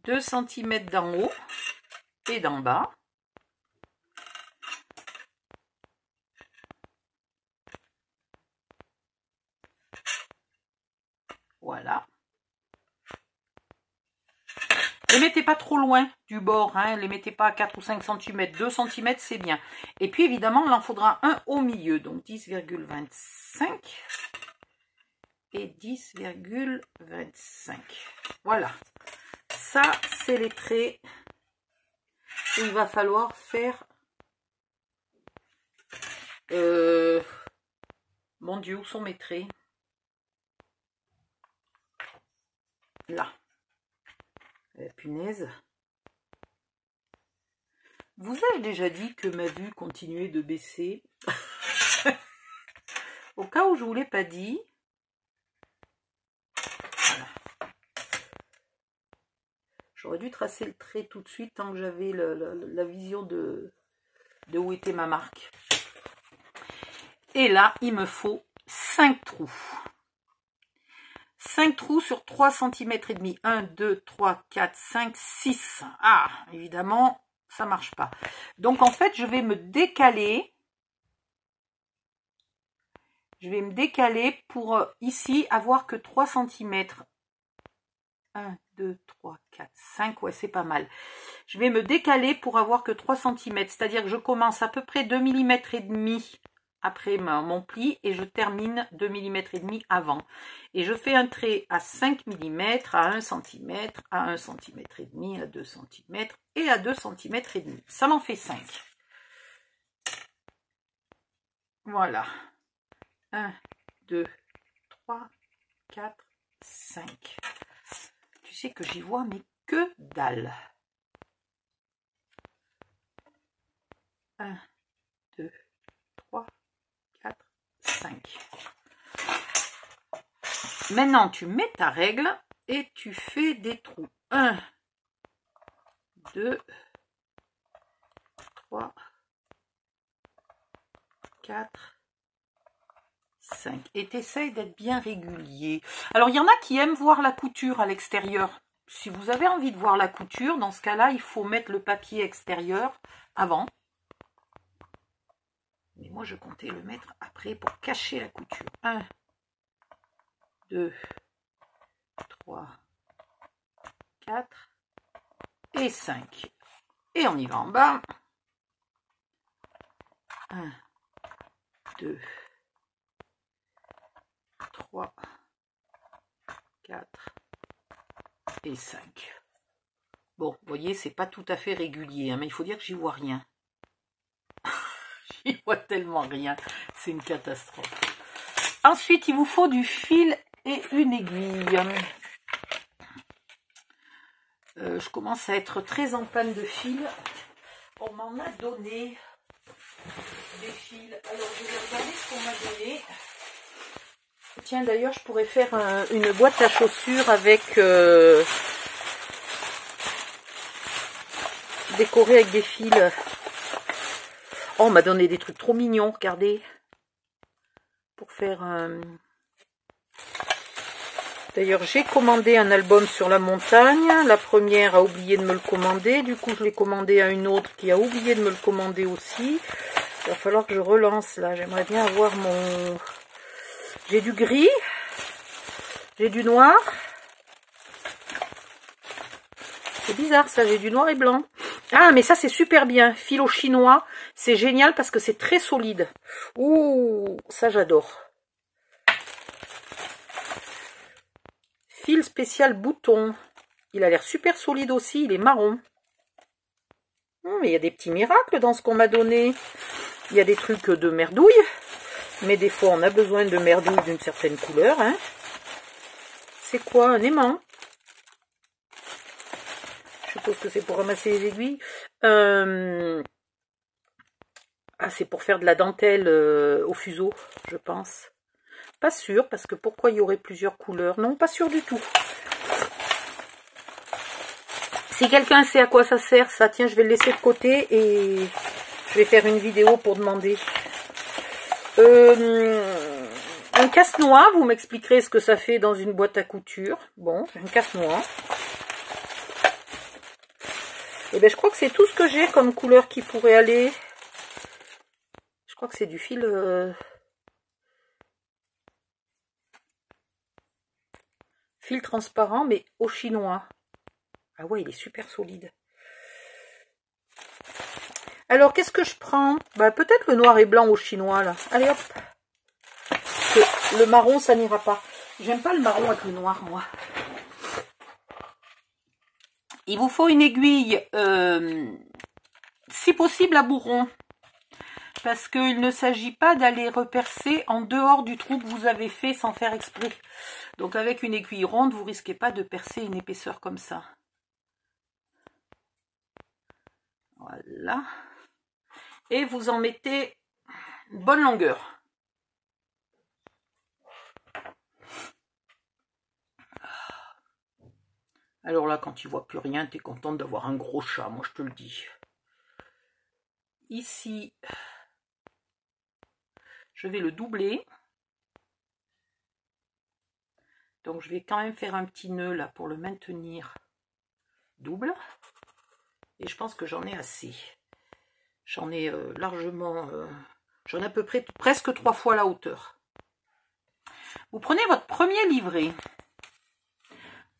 2 cm d'en haut et d'en bas. Voilà. Ne les mettez pas trop loin du bord, hein. Les mettez pas à 4 ou 5 cm. 2 cm, c'est bien. Et puis, évidemment, il en faudra un au milieu. Donc, 10,25 et 10,25. Voilà. Ça, c'est les traits où il va falloir faire... Mon Dieu, où sont mes traits? Là. Punaise. Vous ai-je déjà dit que ma vue continuait de baisser? Au cas où je ne vous l'ai pas dit. Voilà. J'aurais dû tracer le trait tout de suite tant que j'avais la vision de où était ma marque. Et là, il me faut 5 trous. 5 trous sur 3 cm et demi. 1, 2, 3, 4, 5, 6. Ah, évidemment, ça marche pas. Donc, en fait, je vais me décaler. Je vais me décaler pour ici avoir que 3 cm. 1, 2, 3, 4, 5. Ouais, c'est pas mal. Je vais me décaler pour avoir que 3 cm. C'est-à-dire que je commence à peu près 2 mm et demi après mon pli et je termine 2 mm et demi avant. Et je fais un trait à 5 mm, à 1 cm, à 1 cm et demi, à 2 cm et à 2 cm et demi. Ça m'en fait 5. Voilà. 1, 2, 3, 4, 5. Tu sais que j'y vois, mais que dalle. 1, 2, 3, 4, 5. Maintenant, tu mets ta règle et tu fais des trous. 1, 2, 3, 4, 5. Et tu essayes d'être bien régulier. Alors, il y en a qui aiment voir la couture à l'extérieur. Si vous avez envie de voir la couture, dans ce cas-là, il faut mettre le papier extérieur avant. Mais moi, je comptais le mettre après pour cacher la couture. 1, 2, 3, 4 et 5. Et on y va en bas. 1, 2, 3, 4 et 5. Bon, vous voyez, c'est pas tout à fait régulier, hein, mais il faut dire que j'y vois rien. J'y vois tellement rien. C'est une catastrophe. Ensuite, il vous faut du fil et une aiguille. Je commence à être très en panne de fil. On m'en a donné des fils. Alors, je vais regarder ce qu'on m'a donné. Tiens, d'ailleurs, je pourrais faire une boîte à chaussures avec... décorée avec des fils. Oh, on m'a donné des trucs trop mignons, regardez. Pour faire D'ailleurs, j'ai commandé un album sur la montagne. La première a oublié de me le commander. Du coup, je l'ai commandé à une autre qui a oublié de me le commander aussi. Il va falloir que je relance là. J'aimerais bien avoir mon... J'ai du gris. J'ai du noir. C'est bizarre ça, j'ai du noir et blanc. Ah, mais ça c'est super bien. Fil au chinois. C'est génial parce que c'est très solide. Ouh, ça j'adore. Fil spécial bouton. Il a l'air super solide aussi, il est marron. Mais il y a des petits miracles dans ce qu'on m'a donné. Il y a des trucs de merdouille. Mais des fois, on a besoin de merdouille d'une certaine couleur. Hein. C'est quoi, un aimant? Je suppose que c'est pour ramasser les aiguilles. Ah, c'est pour faire de la dentelle au fuseau, je pense. Pas sûr, parce que pourquoi il y aurait plusieurs couleurs? Non, pas sûr du tout. Si quelqu'un sait à quoi ça sert, ça, tiens, je vais le laisser de côté et je vais faire une vidéo pour demander. Un casse-noix, vous m'expliquerez ce que ça fait dans une boîte à couture. Bon, un casse-noix. Et bien, je crois que c'est tout ce que j'ai comme couleur qui pourrait aller. Je crois que c'est du fil... Fil transparent, mais au chinois. Ah ouais, il est super solide. Alors, qu'est-ce que je prends? Bah, peut-être le noir et blanc au chinois, là. Allez, hop. Parce que le marron, ça n'ira pas. J'aime pas le marron avec le noir, moi. Il vous faut une aiguille, si possible, à bourron. Parce qu'il ne s'agit pas d'aller repercer en dehors du trou que vous avez fait sans faire exprès. Donc avec une aiguille ronde, vous risquez pas de percer une épaisseur comme ça. Voilà. Et vous en mettez une bonne longueur. Alors là, quand tu vois plus rien, tu es contente d'avoir un gros chat, moi je te le dis. Ici, je vais le doubler. Donc je vais quand même faire un petit nœud là pour le maintenir double. Et je pense que j'en ai assez. J'en ai largement... j'en ai à peu près presque 3 fois la hauteur. Vous prenez votre premier livret.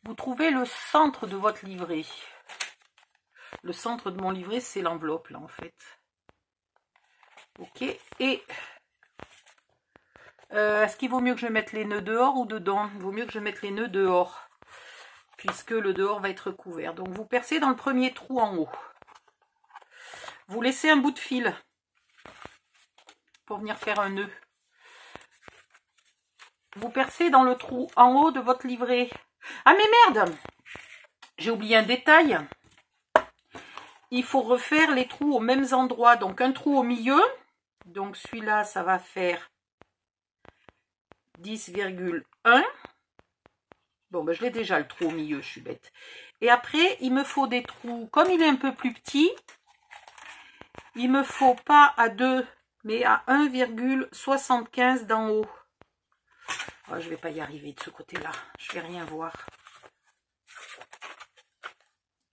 Vous trouvez le centre de votre livret. Le centre de mon livret, c'est l'enveloppe là en fait. Ok. Et... est-ce qu'il vaut mieux que je mette les nœuds dehors ou dedans? Il vaut mieux que je mette les nœuds dehors, puisque le dehors va être couvert. Donc vous percez dans le premier trou en haut. Vous laissez un bout de fil pour venir faire un nœud. Vous percez dans le trou en haut de votre livret. Ah mais merde! J'ai oublié un détail. Il faut refaire les trous aux mêmes endroits. Donc un trou au milieu. Donc celui-là, ça va faire 10,1. Bon, ben, je l'ai déjà le trou au milieu, je suis bête. Et après, il me faut des trous, comme il est un peu plus petit, il me faut pas à 2, mais à 1,75 d'en haut. Oh, je vais pas y arriver de ce côté-là, je vais rien voir.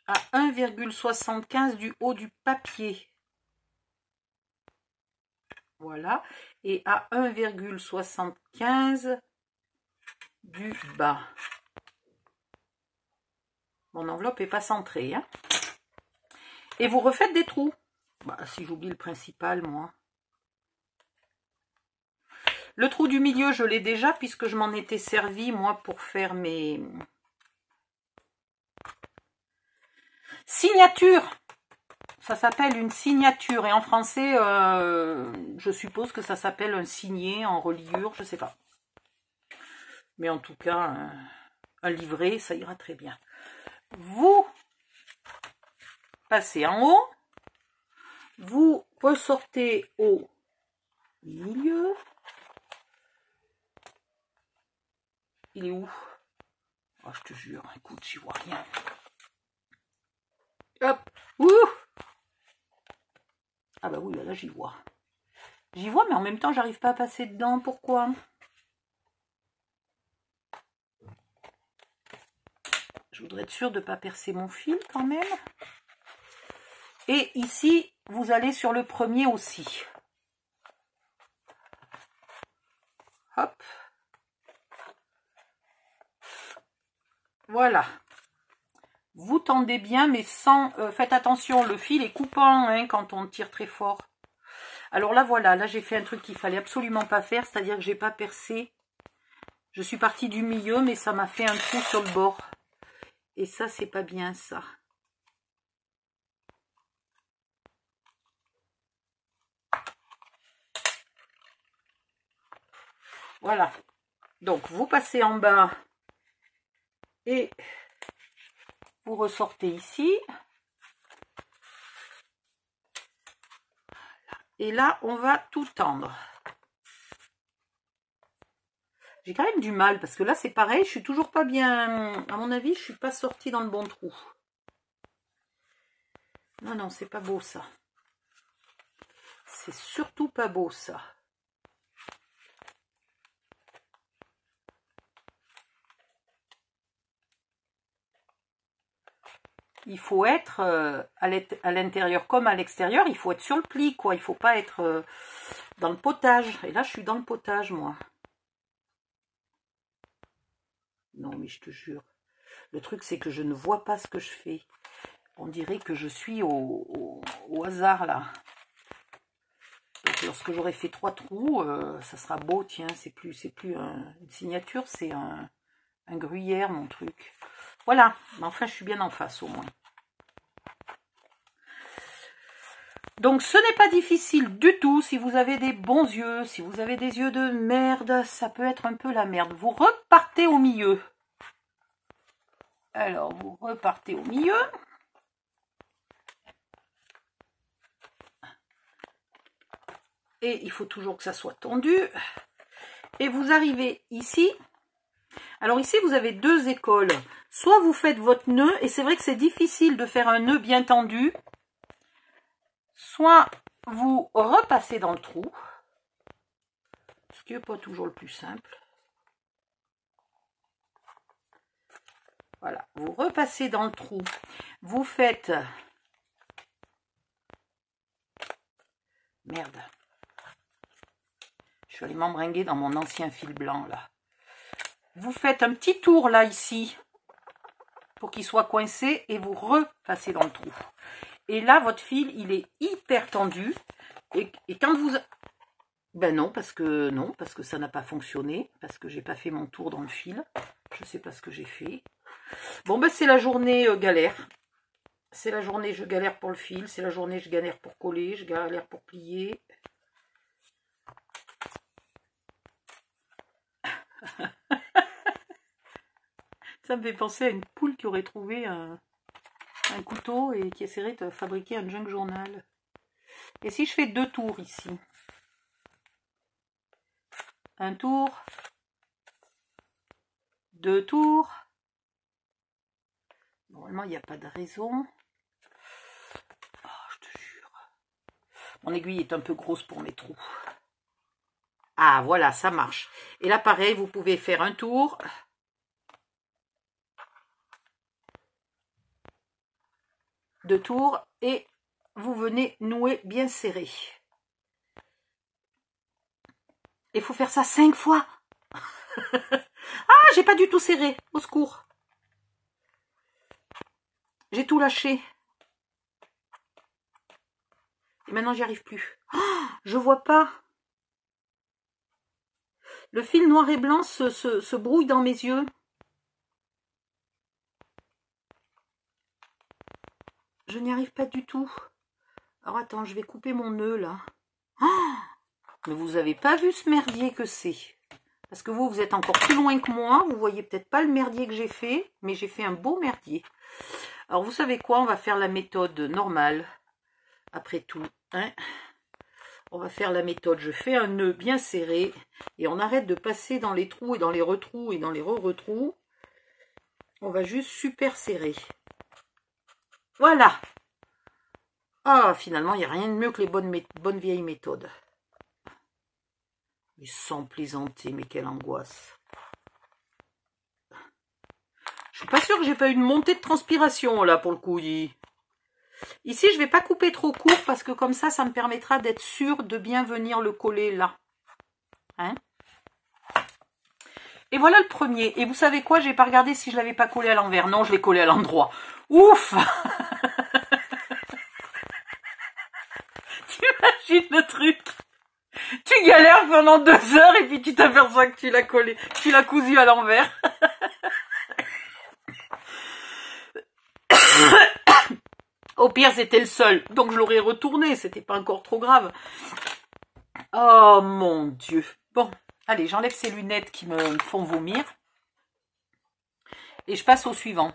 À 1,75 du haut du papier. Voilà. Et à 1,75 du bas. Mon enveloppe n'est pas centrée. Hein. Et vous refaites des trous. Bah, si j'oublie le principal, moi. Le trou du milieu, je l'ai déjà, puisque je m'en étais servi, moi, pour faire mes signatures. Ça s'appelle une signature. Et en français, je suppose que ça s'appelle un signet en reliure, je sais pas. Mais en tout cas, un livret, ça ira très bien. Vous passez en haut. Vous ressortez au milieu. Il est où? Oh, je te jure, écoute, j'y vois rien. Hop. Ouh. Ah bah oui, là j'y vois. J'y vois, mais en même temps, j'arrive pas à passer dedans. Pourquoi? voudrais être sûre de ne pas percer mon fil quand même. Et ici, vous allez sur le premier aussi. Hop. Voilà. Vous tendez bien, mais sans... faites attention, le fil est coupant hein, quand on tire très fort. Alors là, voilà, là j'ai fait un truc qu'il fallait absolument pas faire, c'est-à-dire que j'ai pas percé. Je suis partie du milieu, mais ça m'a fait un trou sur le bord. Et ça, c'est pas bien, ça. Voilà. Donc, vous passez en bas et vous ressortez ici. Et là, on va tout tendre. J'ai quand même du mal parce que là, c'est pareil. Je suis toujours pas bien... À mon avis, je suis pas sortie dans le bon trou. Non, non, c'est pas beau, ça. C'est surtout pas beau, ça. Il faut être à l'intérieur comme à l'extérieur, il faut être sur le pli, quoi. Il faut pas être dans le potage. Et là, je suis dans le potage, moi. Non, mais je te jure. Le truc, c'est que je ne vois pas ce que je fais. On dirait que je suis au hasard, là. Donc, lorsque j'aurai fait 3 trous, ça sera beau, tiens. C'est plus une signature, c'est un gruyère, mon truc. Voilà. Mais enfin, je suis bien en face, au moins. Donc, ce n'est pas difficile du tout. Si vous avez des bons yeux, si vous avez des yeux de merde, ça peut être un peu la merde. Vous repartez au milieu. Alors, vous repartez au milieu. Et il faut toujours que ça soit tendu. Et vous arrivez ici. Alors ici, vous avez 2 écoles. Soit vous faites votre nœud, et c'est vrai que c'est difficile de faire un nœud bien tendu. Soit vous repassez dans le trou, ce qui n'est pas toujours le plus simple. Voilà, vous repassez dans le trou, vous faites... Merde. Je suis allée m'embringuer dans mon ancien fil blanc, là. Vous faites un petit tour, là, ici, pour qu'il soit coincé, et vous repassez dans le trou. Et là, votre fil, il est hyper tendu. Et quand vous... Ben non, parce que ça n'a pas fonctionné. Parce que j'ai pas fait mon tour dans le fil. Je sais pas ce que j'ai fait. Bon, ben c'est la journée galère. C'est la journée, je galère pour le fil. C'est la journée, je galère pour coller. Je galère pour plier. Ça me fait penser à une poule qui aurait trouvé un couteau et qui essaierait de fabriquer un junk journal. Et si je fais 2 tours ici, un tour, 2 tours, normalement il n'y a pas de raison. Oh, je te jure. Mon aiguille est un peu grosse pour mes trous. Ah voilà, ça marche. Et là pareil, vous pouvez faire un tour. 2 tours et vous venez nouer bien serré. Il faut faire ça 5 fois. Ah, j'ai pas du tout serré. Au secours. J'ai tout lâché. Et maintenant, j'y arrive plus. Ah, je vois pas. Le fil noir et blanc se brouille dans mes yeux. Je n'y arrive pas du tout. Alors, attends, je vais couper mon nœud, là. Ah, mais vous n'avez pas vu ce merdier que c'est. Parce que vous êtes encore plus loin que moi. Vous voyez peut-être pas le merdier que j'ai fait. Mais j'ai fait un beau merdier. Alors, vous savez quoi? On va faire la méthode normale. Après tout, hein. On va faire la méthode. Je fais un nœud bien serré. Et on arrête de passer dans les trous et dans les retrous et dans les re-retrous. On va juste super serrer. Voilà. Ah, finalement, il n'y a rien de mieux que les bonnes vieilles méthodes. Mais sans plaisanter, mais quelle angoisse. Je suis pas sûre que j'ai pas eu une montée de transpiration là pour le coup. Ici, je vais pas couper trop court parce que comme ça me permettra d'être sûr de bien venir le coller là. Hein? Et voilà le premier. Et vous savez quoi? J'ai pas regardé si je l'avais pas collé à l'envers. Non, je l'ai collé à l'endroit. Ouf! Tu imagines le truc? Tu galères pendant 2 heures et puis tu t'aperçois que tu l'as collé. Tu l'as cousu à l'envers. Au pire, c'était le seul. Donc je l'aurais retourné. C'était pas encore trop grave. Oh mon Dieu. Bon. Allez, j'enlève ces lunettes qui me font vomir. Et je passe au suivant.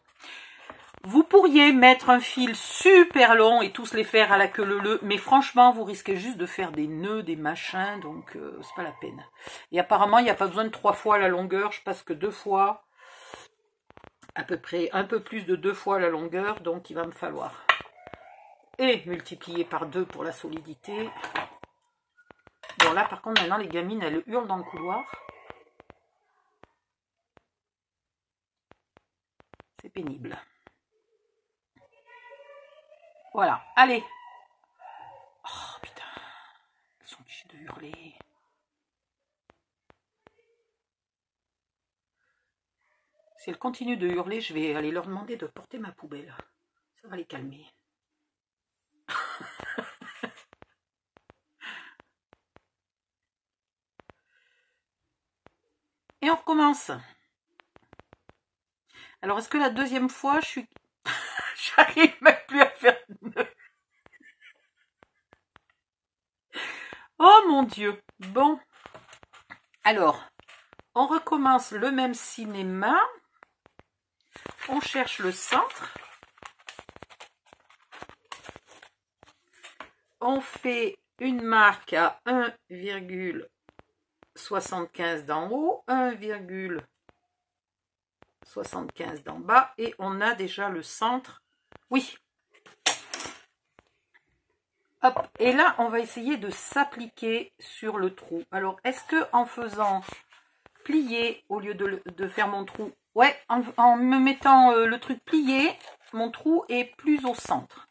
Vous pourriez mettre un fil super long et tous les faire à la queue leu, mais franchement, vous risquez juste de faire des nœuds, des machins, donc c'est pas la peine. Et apparemment, il n'y a pas besoin de 3 fois la longueur, je passe que 2 fois, à peu près un peu plus de 2 fois la longueur, donc il va me falloir. Et multiplier par 2 pour la solidité. Bon là par contre maintenant les gamines elles hurlent dans le couloir. C'est pénible. Voilà, allez. Oh putain, elles sont obligées de hurler. Si elles continuent de hurler, je vais aller leur demander de porter ma poubelle. Ça va les calmer. Et on recommence. Alors, est-ce que la deuxième fois, je suis... J'arrive même plus à faire de nœud. Oh mon Dieu. Bon. Alors, on recommence le même cinéma. On cherche le centre. On fait une marque à 1,75 d'en haut, 1,75 d'en bas et on a déjà le centre. Oui. Hop. Et là, on va essayer de s'appliquer sur le trou. Alors, est-ce que en faisant plier au lieu de faire mon trou, ouais, en me mettant le truc plié, mon trou est plus au centre.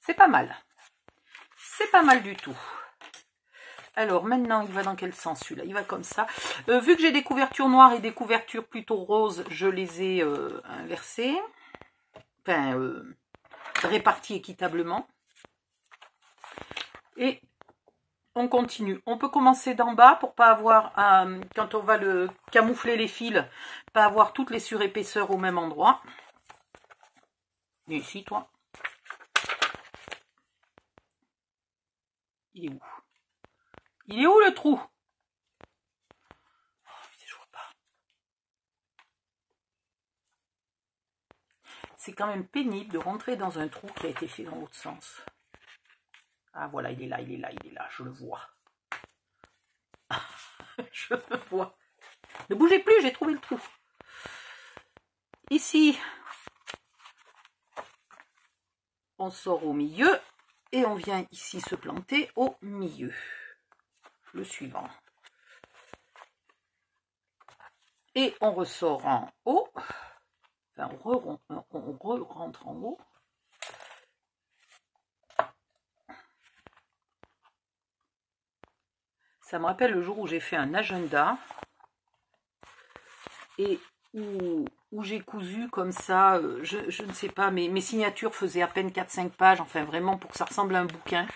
C'est pas mal. C'est pas mal du tout. Alors maintenant, il va dans quel sens celui-là? Il va comme ça. Vu que j'ai des couvertures noires et des couvertures plutôt roses, je les ai inversées. Enfin, réparties équitablement. Et on continue. On peut commencer d'en bas pour pas avoir, quand on va le camoufler les fils, pas avoir toutes les surépaisseurs au même endroit. Et ici, toi. Il est où? Il est où le trou? Oh, je vois pas. C'est quand même pénible de rentrer dans un trou qui a été fait dans l'autre sens. Ah voilà, il est là, il est là, il est là, je le vois. Je le vois. Ne bougez plus, j'ai trouvé le trou. Ici, on sort au milieu et on vient ici se planter au milieu. Le suivant. Et on ressort en haut. Enfin, on rentre en haut. Ça me rappelle le jour où j'ai fait un agenda et où j'ai cousu comme ça, je ne sais pas, mes signatures faisaient à peine 4-5 pages, enfin vraiment pour que ça ressemble à un bouquin.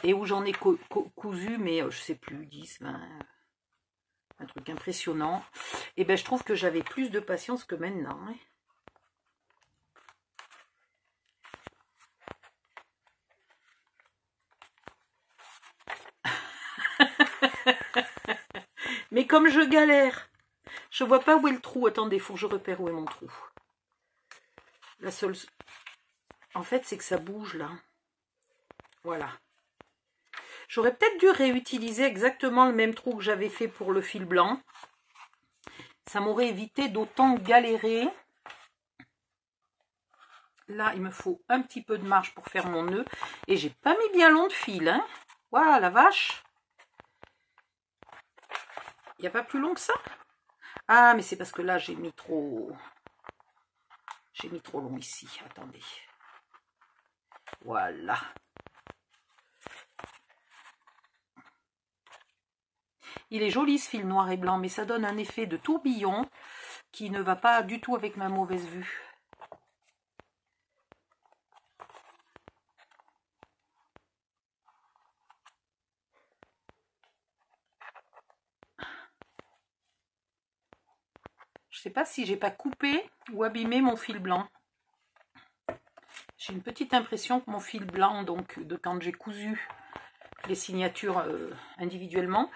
Et où j'en ai cousu, mais je sais plus, 10, 20, un truc impressionnant. Et ben je trouve que j'avais plus de patience que maintenant. Hein. Mais comme je galère, je vois pas où est le trou. Attendez, il faut que je repère où est mon trou. La seule... En fait, c'est que ça bouge là. Voilà. J'aurais peut-être dû réutiliser exactement le même trou que j'avais fait pour le fil blanc. Ça m'aurait évité d'autant galérer. Là, il me faut un petit peu de marge pour faire mon nœud. Et j'ai pas mis bien long de fil. Hein. Voilà, la vache. Il n'y a pas plus long que ça? Ah, mais c'est parce que là, j'ai mis trop... J'ai mis trop long ici. Attendez. Voilà. Il est joli ce fil noir et blanc, mais ça donne un effet de tourbillon qui ne va pas du tout avec ma mauvaise vue. Je ne sais pas si j'ai pas coupé ou abîmé mon fil blanc. J'ai une petite impression que mon fil blanc, donc de quand j'ai cousu les signatures individuellement,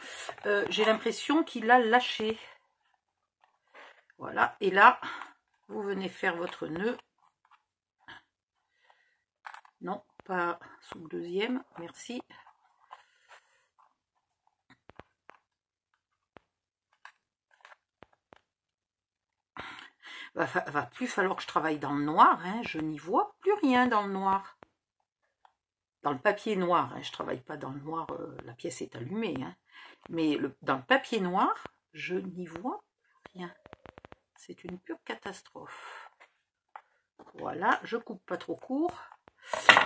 j'ai l'impression qu'il a lâché. Voilà, et là, vous venez faire votre nœud. Non, pas sous le deuxième, merci. Va plus falloir que je travaille dans le noir, hein. Je n'y vois plus rien dans le noir. Dans le papier noir, hein. Je ne travaille pas dans le noir, la pièce est allumée, hein. Mais dans le papier noir, je n'y vois plus rien. C'est une pure catastrophe. Voilà, je coupe pas trop court.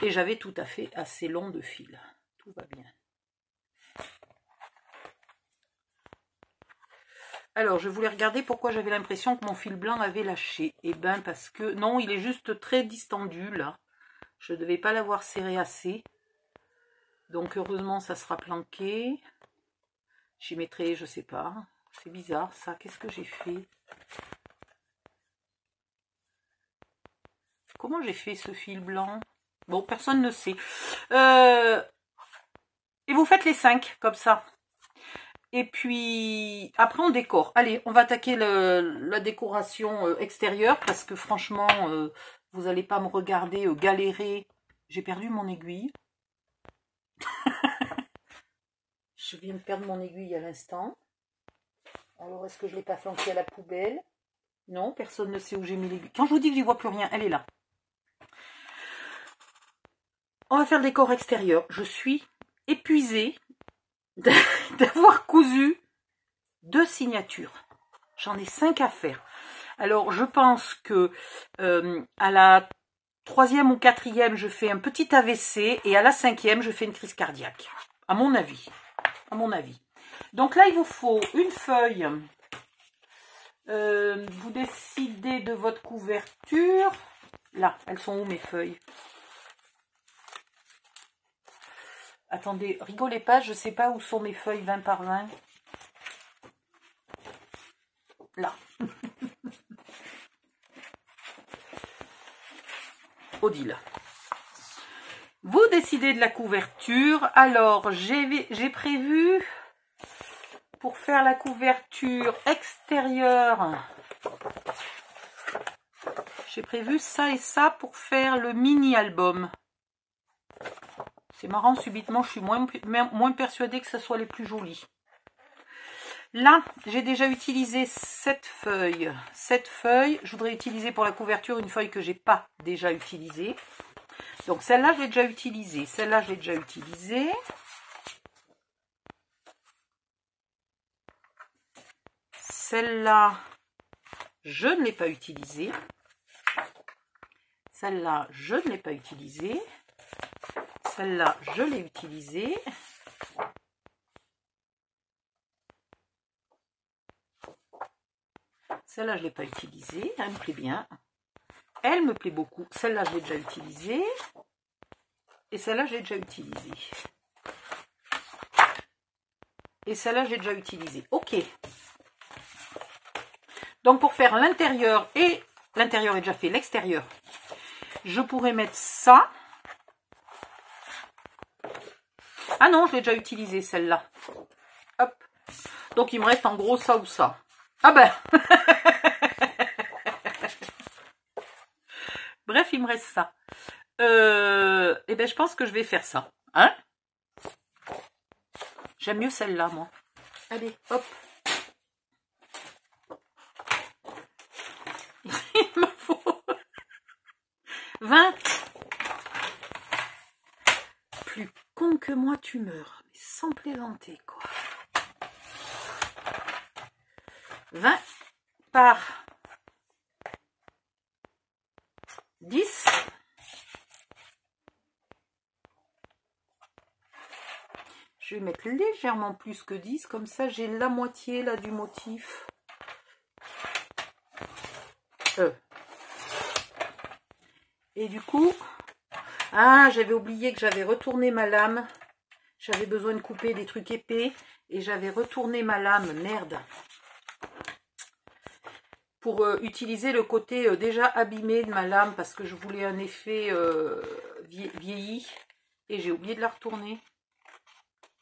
Et j'avais tout à fait assez long de fil. Tout va bien. Alors, je voulais regarder pourquoi j'avais l'impression que mon fil blanc avait lâché. Eh bien, parce que... Non, il est juste très distendu, là. Je ne devais pas l'avoir serré assez. Donc, heureusement, ça sera planqué. J'y mettrai, je sais pas. C'est bizarre, ça. Qu'est-ce que j'ai fait? Comment j'ai fait ce fil blanc? Bon, personne ne sait. Et vous faites les 5, comme ça. Et puis, après, on décore. Allez, on va attaquer la décoration extérieure, parce que franchement, vous n'allez pas me regarder galérer. J'ai perdu mon aiguille. Je viens de perdre mon aiguille à l'instant. Alors, est-ce que je ne l'ai pas flanquée à la poubelle? Non, personne ne sait où j'ai mis l'aiguille. Quand je vous dis que j'y vois plus rien, elle est là. On va faire le décor extérieur. Je suis épuisée d'avoir cousu 2 signatures. J'en ai 5 à faire. Alors, je pense que à la 3e ou 4e, je fais un petit AVC et à la 5e, je fais une crise cardiaque. À mon avis. À mon avis. Donc là, il vous faut une feuille. Vous décidez de votre couverture. Là, elles sont où mes feuilles? Attendez, rigolez pas, je ne sais pas où sont mes feuilles 20 par 20. Là. Odile. Vous décidez de la couverture. Alors, j'ai prévu pour faire la couverture extérieure. J'ai prévu ça et ça pour faire le mini-album. C'est marrant, subitement, je suis moins persuadée que ce soit les plus jolis. Là, j'ai déjà utilisé cette feuille. Cette feuille, je voudrais utiliser pour la couverture une feuille que je n'ai pas déjà utilisée. Donc celle-là, je l'ai déjà utilisée. Celle-là, je l'ai déjà utilisée. Celle-là, je ne l'ai pas utilisée. Celle-là, je ne l'ai pas utilisée. Celle-là, je l'ai utilisée. Celle-là, je ne l'ai pas utilisée. Elle me plaît bien. Elle me plaît beaucoup. Celle-là, je l'ai déjà utilisée. Et celle-là, je l'ai déjà utilisée. Et celle-là, je l'ai déjà utilisée. Ok. Donc, pour faire l'intérieur, et l'intérieur est déjà fait, l'extérieur, je pourrais mettre ça. Ah non, je l'ai déjà utilisé celle-là. Hop. Donc, il me reste en gros ça ou ça. Ah ben bref, il me reste ça. Et ben, je pense que je vais faire ça. Hein? J'aime mieux celle-là, moi. Allez, hop. Il me faut 20. Plus con que moi, tu meurs. Mais sans plaisanter, quoi. 20 par 10. Je vais mettre légèrement plus que 10, comme ça j'ai la moitié là du motif. Et du coup, j'avais oublié que j'avais retourné ma lame. J'avais besoin de couper des trucs épais et j'avais retourné ma lame, merde, pour utiliser le côté déjà abîmé de ma lame parce que je voulais un effet vieilli et j'ai oublié de la retourner.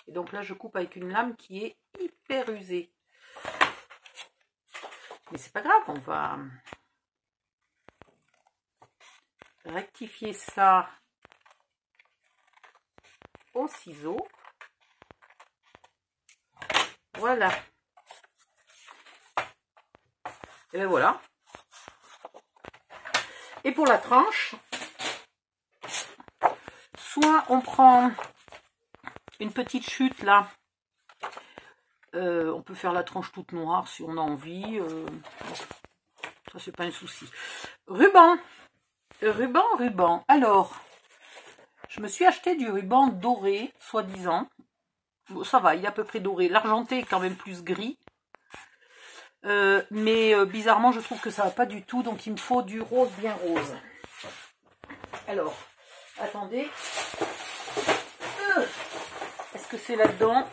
Et donc là, je coupe avec une lame qui est hyper usée. Mais c'est pas grave, on va rectifier ça au ciseau. Voilà. Et bien voilà. Et pour la tranche, soit on prend une petite chute là. On peut faire la tranche toute noire si on a envie. Ça, c'est pas un souci. Ruban. Ruban. Alors, je me suis acheté du ruban doré, soi-disant. Bon, ça va, il est à peu près doré. L'argenté est quand même plus gris. Mais bizarrement, je trouve que ça va pas du tout. Donc, il me faut du rose bien rose. Alors, attendez. Est-ce que c'est là-dedans?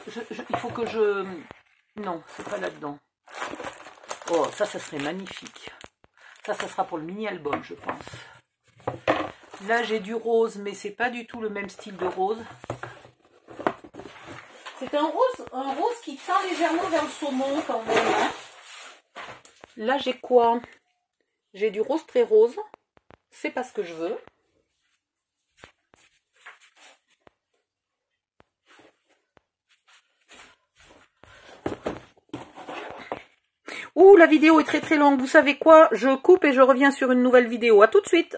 Il faut que je... Non, c'est pas là-dedans. Oh, ça serait magnifique. Ça sera pour le mini-album, je pense. Là, j'ai du rose, mais c'est pas du tout le même style de rose. C'est un rose qui tend légèrement vers le saumon quand même. Hein. Là, j'ai quoi? J'ai du rose très rose. C'est pas ce que je veux. Ouh, la vidéo est très très longue. Vous savez quoi? Je coupe et je reviens sur une nouvelle vidéo. À tout de suite.